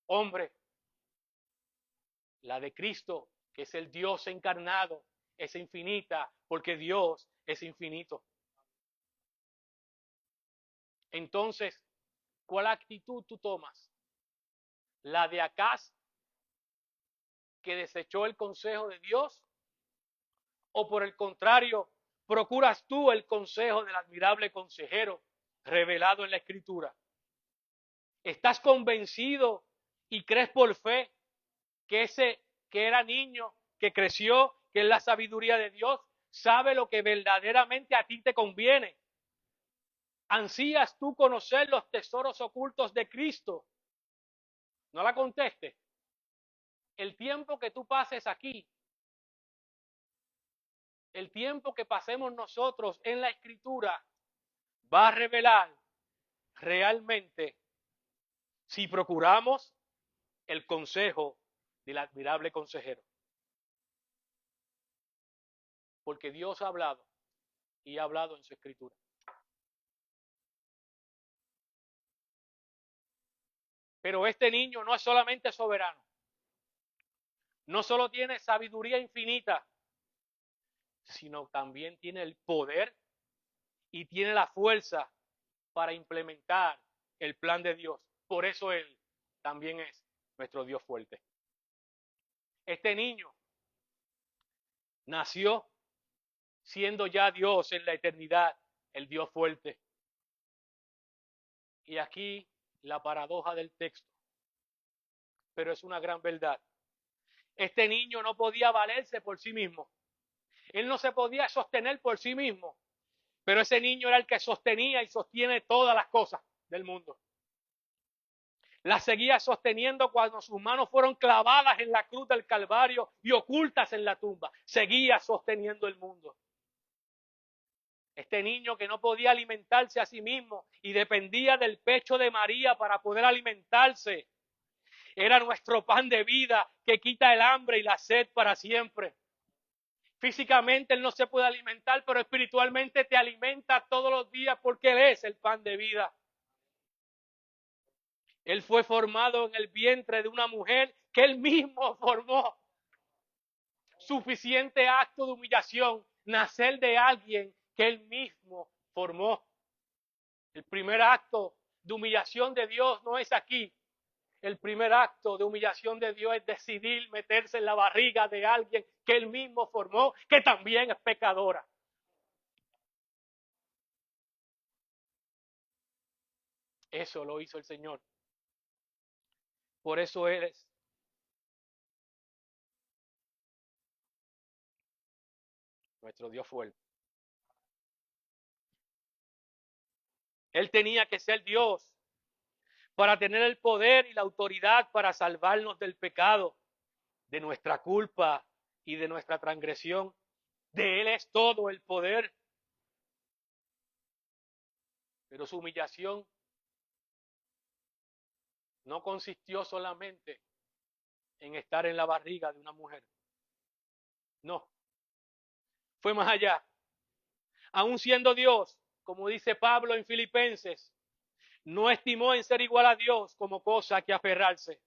hombre. La de Cristo, que es el Dios encarnado, es infinita porque Dios es infinito. Entonces, ¿cuál actitud tú tomas? ¿La de Acaz, que desechó el consejo de Dios? ¿O por el contrario, procuras tú el consejo del admirable consejero revelado en la Escritura? ¿Estás convencido y crees por fe que ese que era niño, que creció, que es la sabiduría de Dios, sabe lo que verdaderamente a ti te conviene? ¿Ansías tú conocer los tesoros ocultos de Cristo? No la conteste. El tiempo que tú pases aquí, el tiempo que pasemos nosotros en la Escritura, va a revelar realmente si procuramos el consejo del admirable consejero. Porque Dios ha hablado y ha hablado en su escritura. Pero este niño no es solamente soberano, no solo tiene sabiduría infinita, sino también tiene el poder y tiene la fuerza para implementar el plan de Dios. Por eso Él también es nuestro Dios fuerte. Este niño nació siendo ya Dios en la eternidad, el Dios fuerte. Y aquí la paradoja del texto, pero es una gran verdad. Este niño no podía valerse por sí mismo. Él no se podía sostener por sí mismo, pero ese niño era el que sostenía y sostiene todas las cosas del mundo. Las seguía sosteniendo cuando sus manos fueron clavadas en la cruz del Calvario y ocultas en la tumba. Seguía sosteniendo el mundo. Este niño que no podía alimentarse a sí mismo y dependía del pecho de María para poder alimentarse, era nuestro pan de vida que quita el hambre y la sed para siempre. Físicamente Él no se puede alimentar, pero espiritualmente te alimenta todos los días porque Él es el pan de vida. Él fue formado en el vientre de una mujer que Él mismo formó. Suficiente acto de humillación, nacer de alguien que Él mismo formó. El primer acto de humillación de Dios no es aquí. El primer acto de humillación de Dios es decidir meterse en la barriga de alguien que Él mismo formó, que también es pecadora. Eso lo hizo el Señor. Por eso Él es nuestro Dios fuerte. Él tenía que ser Dios para tener el poder y la autoridad para salvarnos del pecado, de nuestra culpa y de nuestra transgresión. De Él es todo el poder. Pero su humillación no consistió solamente en estar en la barriga de una mujer. No, fue más allá. Aún siendo Dios, como dice Pablo en Filipenses, no estimó en ser igual a Dios como cosa que aferrarse,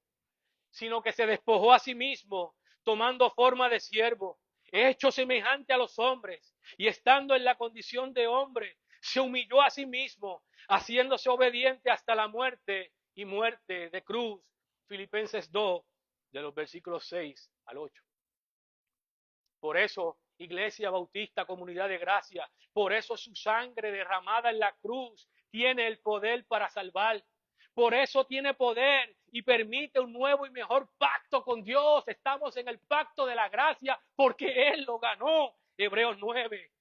sino que se despojó a sí mismo, tomando forma de siervo, hecho semejante a los hombres, y estando en la condición de hombre, se humilló a sí mismo, haciéndose obediente hasta la muerte y muerte de cruz. Filipenses 2, de los versículos 6 al 8. Por eso, Iglesia Bautista, Comunidad de Gracia, por eso su sangre derramada en la cruz tiene el poder para salvar. Por eso tiene poder y permite un nuevo y mejor pacto con Dios. Estamos en el pacto de la gracia porque Él lo ganó. Hebreos 9,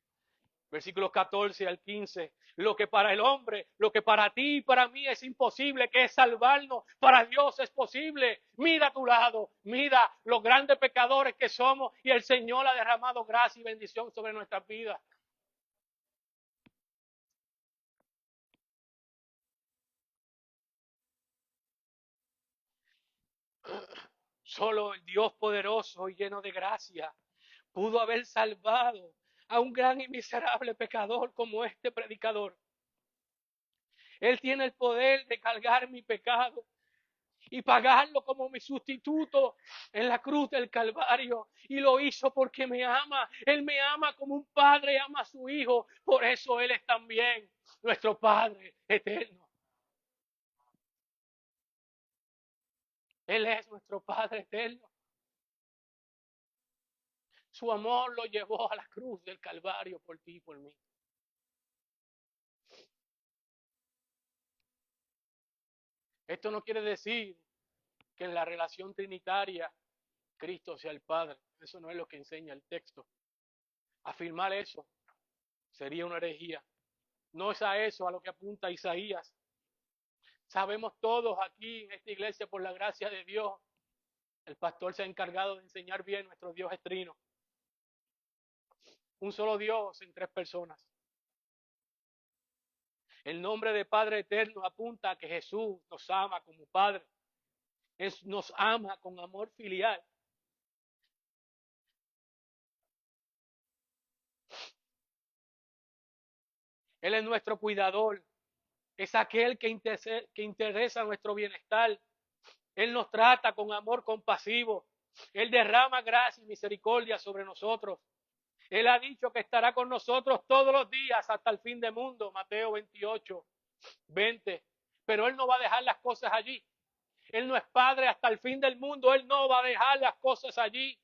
versículos 14 al 15. Lo que para el hombre, lo que para ti y para mí es imposible, que es salvarnos, para Dios es posible. Mira a tu lado, mira los grandes pecadores que somos y el Señor ha derramado gracia y bendición sobre nuestras vidas. Solo el Dios poderoso y lleno de gracia pudo haber salvado a un gran y miserable pecador como este predicador. Él tiene el poder de cargar mi pecado y pagarlo como mi sustituto en la cruz del Calvario. Y lo hizo porque me ama. Él me ama como un padre ama a su hijo. Por eso Él es también nuestro Padre eterno. Él es nuestro Padre eterno. Su amor lo llevó a la cruz del Calvario por ti y por mí. Esto no quiere decir que en la relación trinitaria Cristo sea el Padre. Eso no es lo que enseña el texto. Afirmar eso sería una herejía. No es a eso a lo que apunta Isaías. Sabemos todos aquí en esta iglesia, por la gracia de Dios, el pastor se ha encargado de enseñar bien nuestro Dios es trino. Un solo Dios en tres personas. El nombre de Padre Eterno apunta a que Jesús nos ama como Padre. Nos ama con amor filial. Él es nuestro cuidador. Es aquel que interesa nuestro bienestar. Él nos trata con amor compasivo. Él derrama gracia y misericordia sobre nosotros. Él ha dicho que estará con nosotros todos los días hasta el fin del mundo. Mateo 28:20. Pero Él no va a dejar las cosas allí. Él no es Padre hasta el fin del mundo. Él no va a dejar las cosas allí.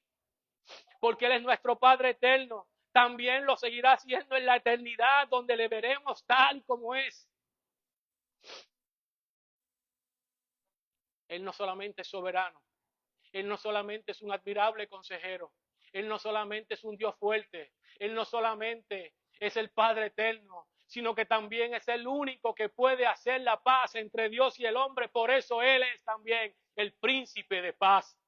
Porque Él es nuestro Padre eterno. También lo seguirá siendo en la eternidad, donde le veremos tal como es. Él no solamente es soberano. Él no solamente es un admirable consejero. Él no solamente es un Dios fuerte. Él no solamente es el Padre eterno, sino que también es el único que puede hacer la paz entre Dios y el hombre. Por eso Él es también el príncipe de paz.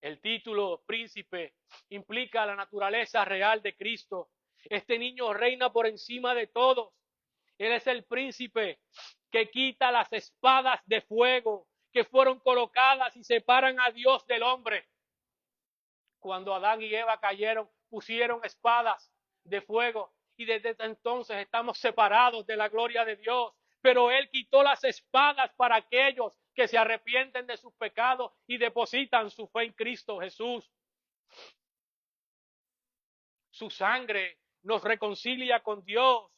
El título príncipe implica la naturaleza real de Cristo. Este niño reina por encima de todos. Él es el príncipe que quita las espadas de fuego que fueron colocadas y separan a Dios del hombre. Cuando Adán y Eva cayeron, pusieron espadas de fuego y desde entonces estamos separados de la gloria de Dios. Pero Él quitó las espadas para aquellos que se arrepienten de sus pecados y depositan su fe en Cristo Jesús. Su sangre nos reconcilia con Dios.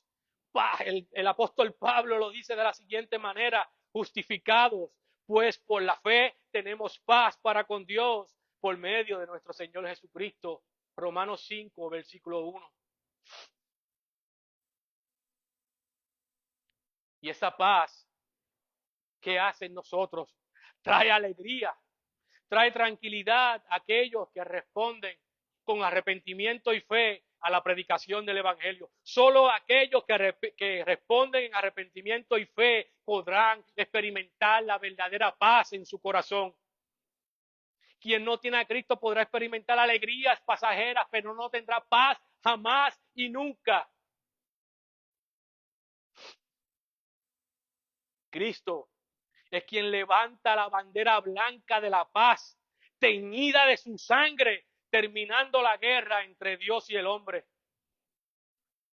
El apóstol Pablo lo dice de la siguiente manera: justificados, pues por la fe tenemos paz para con Dios por medio de nuestro Señor Jesucristo. Romanos 5, versículo 1. Y esa paz que hace en nosotros trae alegría, trae tranquilidad a aquellos que responden con arrepentimiento y fe a la predicación del Evangelio. Solo aquellos que responden en arrepentimiento y fe podrán experimentar la verdadera paz en su corazón. Quien no tiene a Cristo podrá experimentar alegrías pasajeras, pero no tendrá paz jamás y nunca. Cristo es quien levanta la bandera blanca de la paz, teñida de su sangre, terminando la guerra entre Dios y el hombre.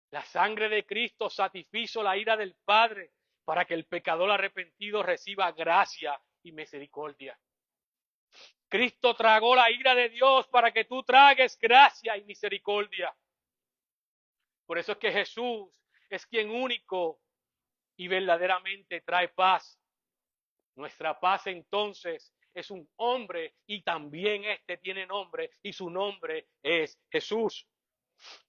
La sangre de Cristo satisfizo la ira del Padre para que el pecador arrepentido reciba gracia y misericordia. Cristo tragó la ira de Dios para que tú tragues gracia y misericordia. Por eso es que Jesús es quien único y verdaderamente trae paz. Nuestra paz entonces es un hombre y también este tiene nombre y su nombre es Jesús.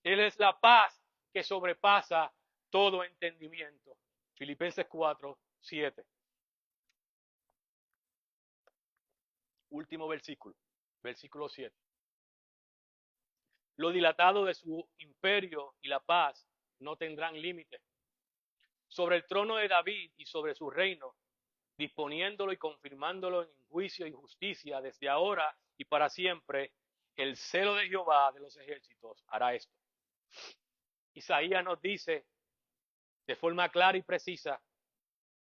Él es la paz que sobrepasa todo entendimiento. Filipenses 4:7. Último versículo, versículo 7. Lo dilatado de su imperio y la paz no tendrán límite. Sobre el trono de David y sobre su reino, disponiéndolo y confirmándolo en juicio y justicia desde ahora y para siempre, el celo de Jehová de los ejércitos hará esto. Isaías nos dice de forma clara y precisa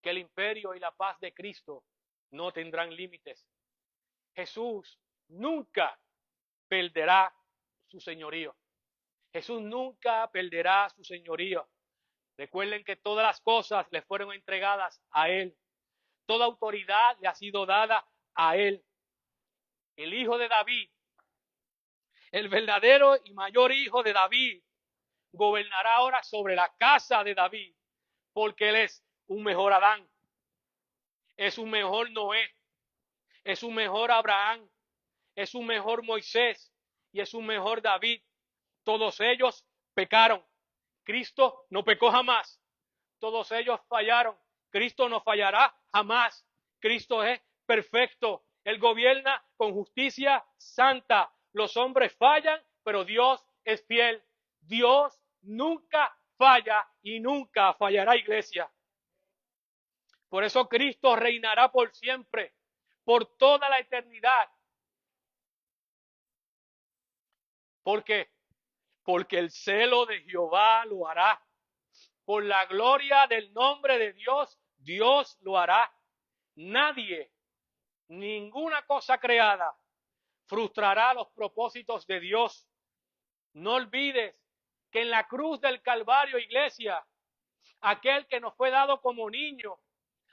que el imperio y la paz de Cristo no tendrán límites. Jesús nunca perderá su señorío. Jesús nunca perderá su señorío. Recuerden que todas las cosas le fueron entregadas a Él. Toda autoridad le ha sido dada a Él. El hijo de David, el verdadero y mayor hijo de David, gobernará ahora sobre la casa de David, porque Él es un mejor Adán, es un mejor Noé, es un mejor Abraham, es un mejor Moisés y es un mejor David. Todos ellos pecaron. Cristo no pecó jamás. Todos ellos fallaron. Cristo no fallará jamás. Cristo es perfecto. Él gobierna con justicia santa. Los hombres fallan, pero Dios es fiel. Dios nunca falla y nunca fallará, iglesia. Por eso Cristo reinará por siempre, por toda la eternidad. ¿Por qué? Porque el celo de Jehová lo hará. por la gloria del nombre de Dios, Dios lo hará. Nadie, ninguna cosa creada, frustrará los propósitos de Dios. No olvides que en la cruz del Calvario, iglesia, aquel que nos fue dado como niño,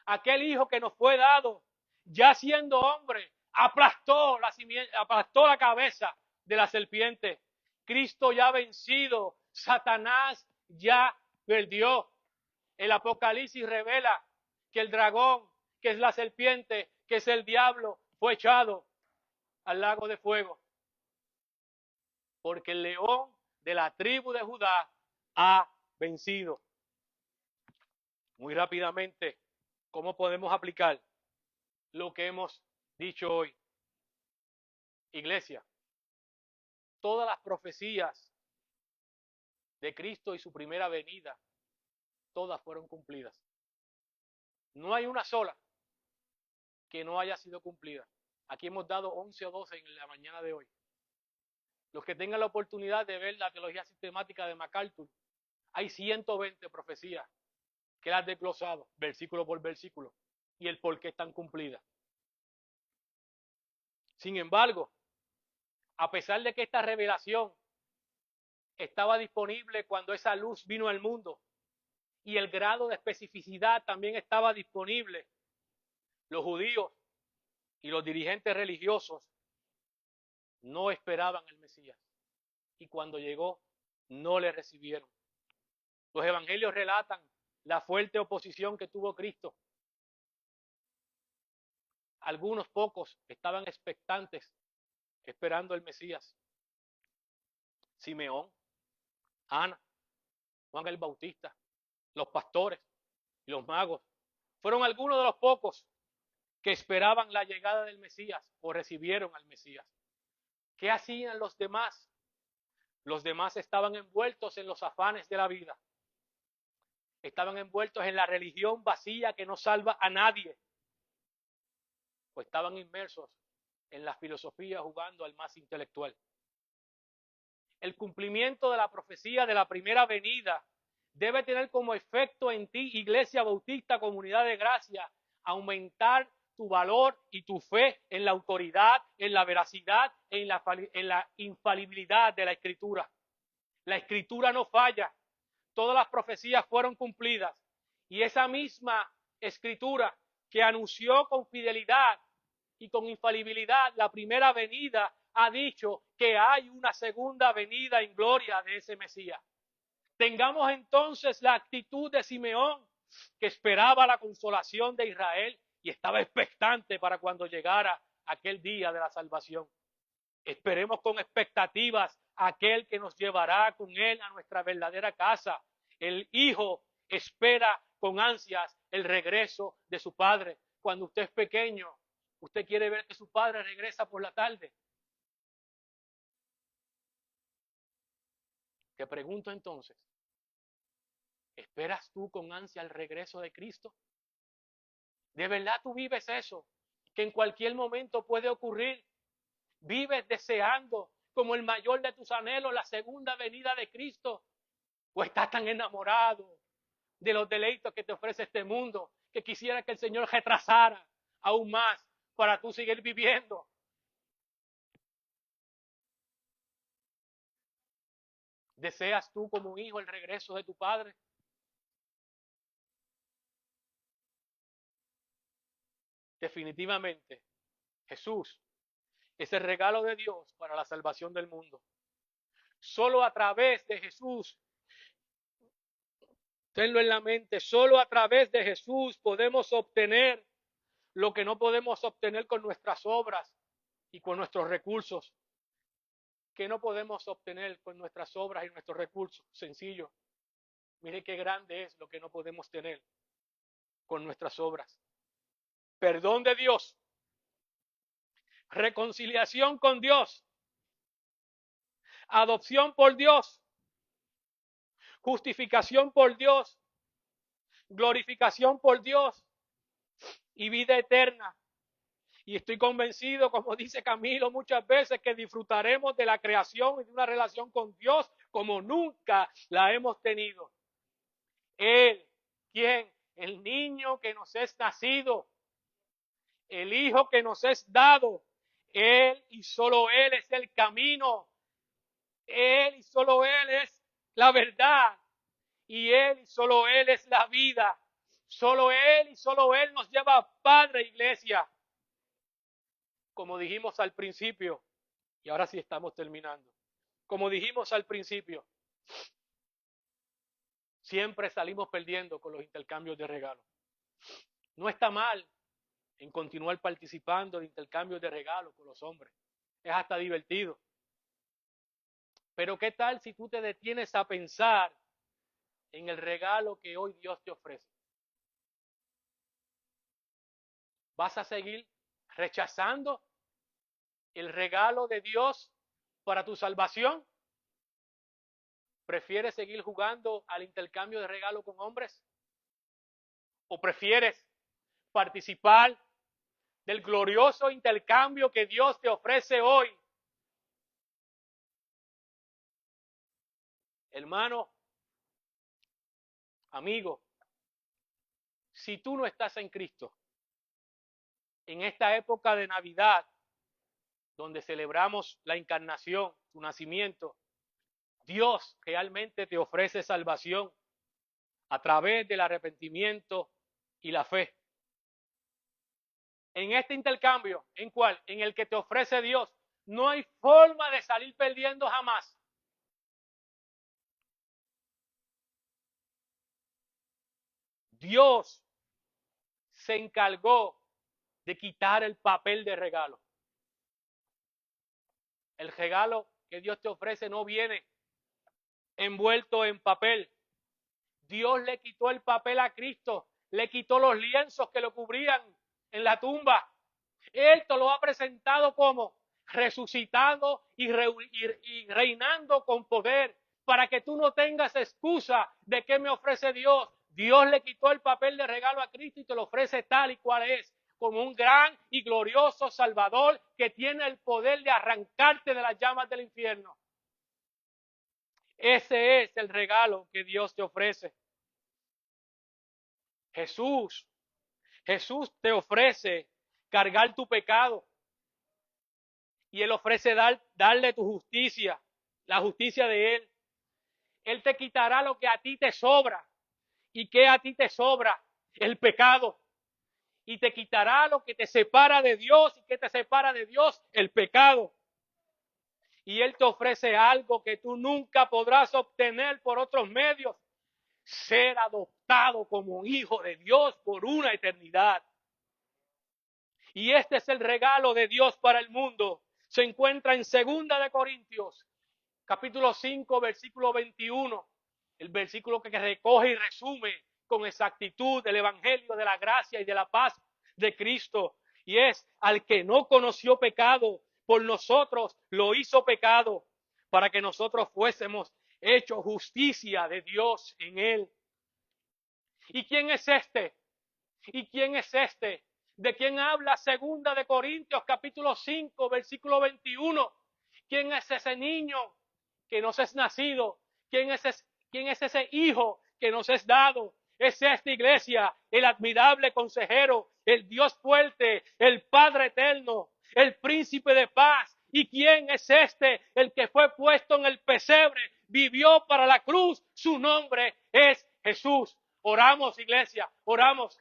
aquel hijo que nos fue dado, ya siendo hombre, aplastó la cabeza de la serpiente. Cristo ya ha vencido, Satanás ya perdió. El Apocalipsis revela que el dragón, que es la serpiente, que es el diablo, fue echado al lago de fuego. Porque el león de la tribu de Judá ha vencido. Muy rápidamente, ¿cómo podemos aplicar lo que hemos dicho hoy? Iglesia, todas las profecías de Cristo y su primera venida, todas fueron cumplidas. No hay una sola que no haya sido cumplida. Aquí hemos dado 11 o 12 en la mañana de hoy. Los que tengan la oportunidad de ver la teología sistemática de MacArthur, hay 120 profecías que las ha desglosado, versículo por versículo, y el por qué están cumplidas. Sin embargo, a pesar de que esta revelación estaba disponible cuando esa luz vino al mundo, y el grado de especificidad también estaba disponible, los judíos y los dirigentes religiosos no esperaban al Mesías, y cuando llegó, no le recibieron. Los evangelios relatan la fuerte oposición que tuvo Cristo. Algunos pocos estaban expectantes, esperando el Mesías. Simeón, Ana, Juan el Bautista, los pastores y los magos fueron algunos de los pocos que esperaban la llegada del Mesías o recibieron al Mesías. ¿Qué hacían los demás? Los demás estaban envueltos en los afanes de la vida. Estaban envueltos en la religión vacía que no salva a nadie. O estaban inmersos en la filosofía jugando al más intelectual. El cumplimiento de la profecía de la primera venida debe tener como efecto en ti, Iglesia Bautista, Comunidad de Gracia, aumentar tu valor y tu fe en la autoridad, en la veracidad, en la infalibilidad de la Escritura. La Escritura no falla. Todas las profecías fueron cumplidas. Y esa misma Escritura que anunció con fidelidad y con infalibilidad la primera venida, ha dicho que hay una segunda venida en gloria de ese Mesías. Tengamos entonces la actitud de Simeón, que esperaba la consolación de Israel y estaba expectante para cuando llegara aquel día de la salvación. Esperemos con expectativas a aquel que nos llevará con él a nuestra verdadera casa. El hijo espera con ansias el regreso de su padre. Cuando usted es pequeño, usted quiere ver que su padre regresa por la tarde. Te pregunto entonces, ¿esperas tú con ansia el regreso de Cristo? ¿De verdad tú vives eso? Que en cualquier momento puede ocurrir. ¿Vives deseando como el mayor de tus anhelos la segunda venida de Cristo? ¿O estás tan enamorado de los deleitos que te ofrece este mundo que quisiera que el Señor retrasara aún más para tú seguir viviendo? ¿Deseas tú como un hijo el regreso de tu padre? Definitivamente, Jesús es el regalo de Dios para la salvación del mundo. Solo a través de Jesús, tenlo en la mente, solo a través de Jesús podemos obtener lo que no podemos obtener con nuestras obras y con nuestros recursos. ¿Qué no podemos obtener con nuestras obras y nuestros recursos? Sencillo. Mire qué grande es lo que no podemos tener con nuestras obras. Perdón de Dios, reconciliación con Dios, adopción por Dios, justificación por Dios, glorificación por Dios y vida eterna. Y estoy convencido, como dice Camilo muchas veces, que disfrutaremos de la creación y de una relación con Dios como nunca la hemos tenido. Él, ¿quién? El niño que nos es nacido, el hijo que nos es dado. Él y solo Él es el camino. Él y solo Él es la verdad. Y Él y solo Él es la vida. Solo Él y solo Él nos lleva a Padre, iglesia. Como dijimos al principio, y ahora sí estamos terminando. Como dijimos al principio, siempre salimos perdiendo con los intercambios de regalos. No está mal en continuar participando de intercambios de regalos con los hombres. Es hasta divertido. Pero ¿qué tal si tú te detienes a pensar en el regalo que hoy Dios te ofrece? ¿Vas a seguir rechazando el regalo de Dios para tu salvación? ¿Prefieres seguir jugando al intercambio de regalos con hombres? ¿O prefieres participar del glorioso intercambio que Dios te ofrece hoy? Hermano, amigo, si tú no estás en Cristo, en esta época de Navidad, donde celebramos la encarnación, su nacimiento, Dios realmente te ofrece salvación a través del arrepentimiento y la fe. En este intercambio, ¿en cuál? En el que te ofrece Dios, no hay forma de salir perdiendo jamás. Dios se encargó de quitar el papel de regalo. El regalo que Dios te ofrece no viene envuelto en papel. Dios le quitó el papel a Cristo, le quitó los lienzos que lo cubrían en la tumba. Él te lo ha presentado como resucitado y reinando con poder, para que tú no tengas excusa de qué me ofrece Dios. Dios le quitó el papel de regalo a Cristo y te lo ofrece tal y cual es, como un gran y glorioso Salvador que tiene el poder de arrancarte de las llamas del infierno. Ese es el regalo que Dios te ofrece. Jesús te ofrece cargar tu pecado y Él ofrece darle tu justicia, la justicia de Él. Él te quitará lo que a ti te sobra. ¿Y qué a ti te sobra? El pecado. Y te quitará lo que te separa de Dios. ¿Y qué te separa de Dios? El pecado. Y Él te ofrece algo que tú nunca podrás obtener por otros medios. Ser adoptado como hijo de Dios por una eternidad. Y este es el regalo de Dios para el mundo. Se encuentra en 2 de Corintios, capítulo 5, versículo 21. El versículo que recoge y resume con exactitud el evangelio de la gracia y de la paz de Cristo. Y es: al que no conoció pecado, por nosotros lo hizo pecado, para que nosotros fuésemos hechos justicia de Dios en él. ¿Y quién es este? ¿Y quién es este? ¿De quién habla 2 de Corintios capítulo 5, versículo 21? ¿Quién es ese niño que nos es nacido? ¿Quién es ese hijo que nos es dado? Es esta iglesia, el admirable consejero, el Dios fuerte, el Padre eterno, el príncipe de paz. ¿Y quién es este? El que fue puesto en el pesebre, vivió para la cruz. Su nombre es Jesús. Oramos, iglesia, oramos.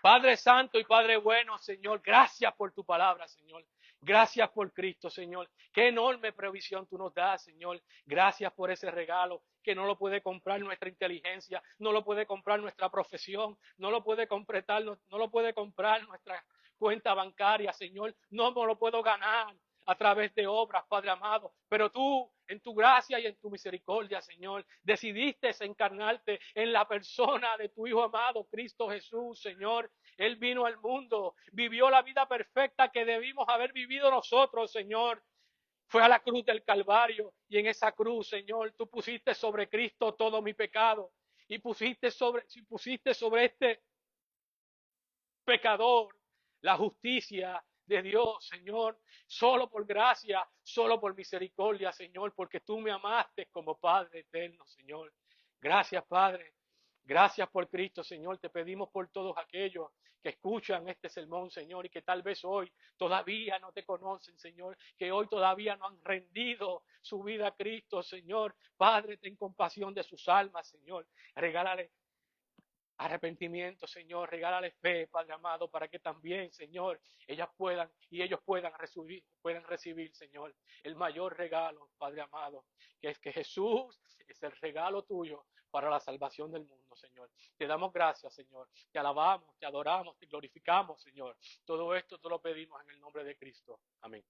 Padre Santo y Padre bueno, Señor, gracias por tu palabra, Señor. Gracias por Cristo, Señor. Qué enorme provisión tú nos das, Señor. Gracias por ese regalo que no lo puede comprar nuestra inteligencia, no lo puede comprar nuestra profesión, no lo puede comprar nuestra cuenta bancaria, Señor. No me lo puedo ganar a través de obras, Padre amado. Pero tú, en tu gracia y en tu misericordia, Señor, decidiste encarnarte en la persona de tu Hijo amado, Cristo Jesús, Señor. Él vino al mundo, vivió la vida perfecta que debimos haber vivido nosotros, Señor. Fue a la cruz del Calvario y en esa cruz, Señor, tú pusiste sobre Cristo todo mi pecado y pusiste sobre este pecador la justicia de Dios, Señor, solo por gracia, solo por misericordia, Señor, porque tú me amaste como Padre eterno, Señor. Gracias, Padre. Gracias por Cristo, Señor. Te pedimos por todos aquellos que escuchan este sermón, Señor, y que tal vez hoy todavía no te conocen, Señor, que hoy todavía no han rendido su vida a Cristo, Señor. Padre, ten compasión de sus almas, Señor. Regálale arrepentimiento, Señor, regálale fe, Padre amado, para que también, Señor, ellos puedan recibir, Señor, el mayor regalo, Padre amado, que es que Jesús es el regalo tuyo para la salvación del mundo, Señor. Te damos gracias, Señor. Te alabamos, te adoramos, te glorificamos, Señor. Todo esto te lo pedimos en el nombre de Cristo. Amén.